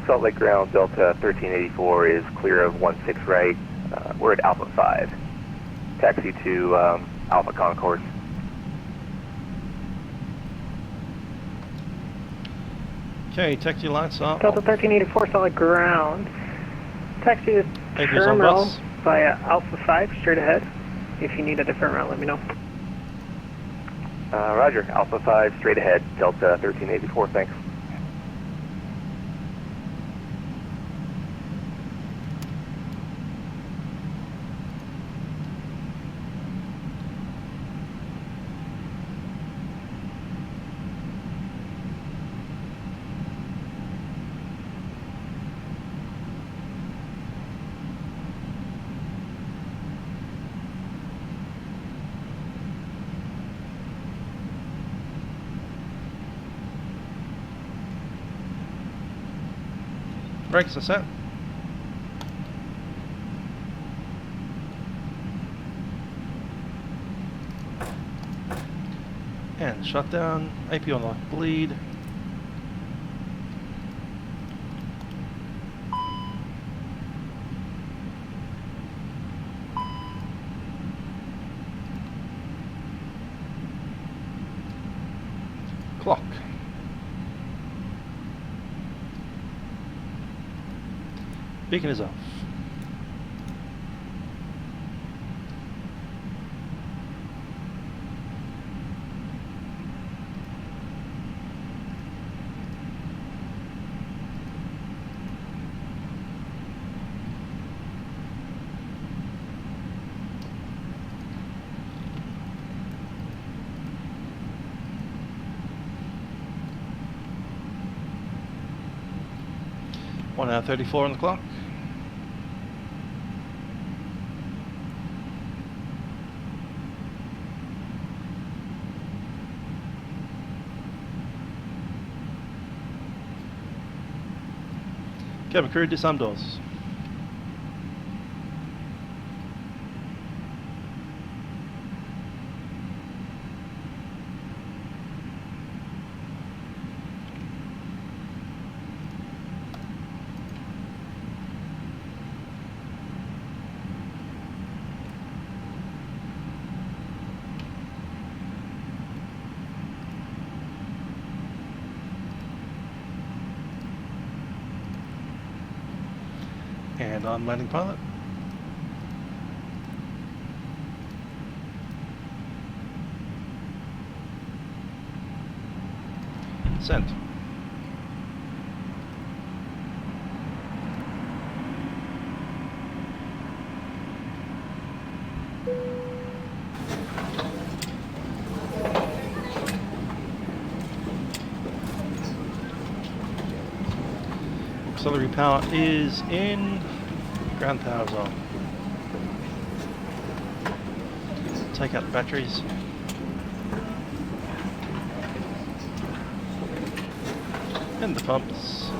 Salt Lake ground, Delta 1384 is clear of 16 right. We're at Alpha 5. Taxi to Alpha Concourse. Okay, taxi lights up. Delta 1384 solid ground. Taxi to terminal via Alpha 5 straight ahead. If you need a different route, let me know. Roger, Alpha 5 straight ahead, Delta 1384, thanks. Brakes are set. And shutdown. AP on lock bleed. Clock. Beacon is off. One hour 34 on the clock. Cabin crew, disarm doors. And on landing pilot. Send. Auxiliary power is in. Ground power's on. Take out the batteries. And the pumps.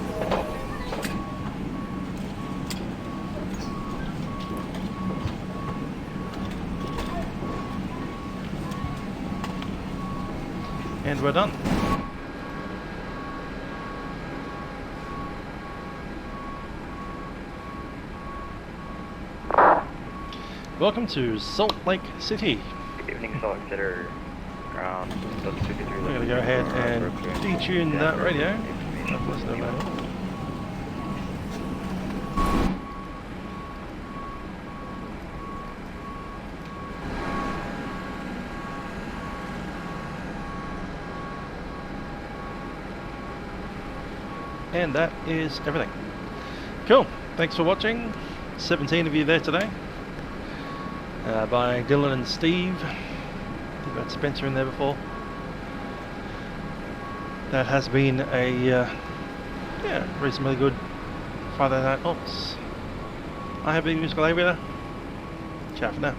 And we're done. Welcome to Salt Lake City. Good evening, Salt Lake City. We're going to go ahead and detune that radio. And that is everything. Cool. Thanks for watching. 17 of you there today. By Dylan and Steve. We've got Spencer in there before. That has been a reasonably good Friday Night Ops. I have been Musical Aviator. Ciao for now.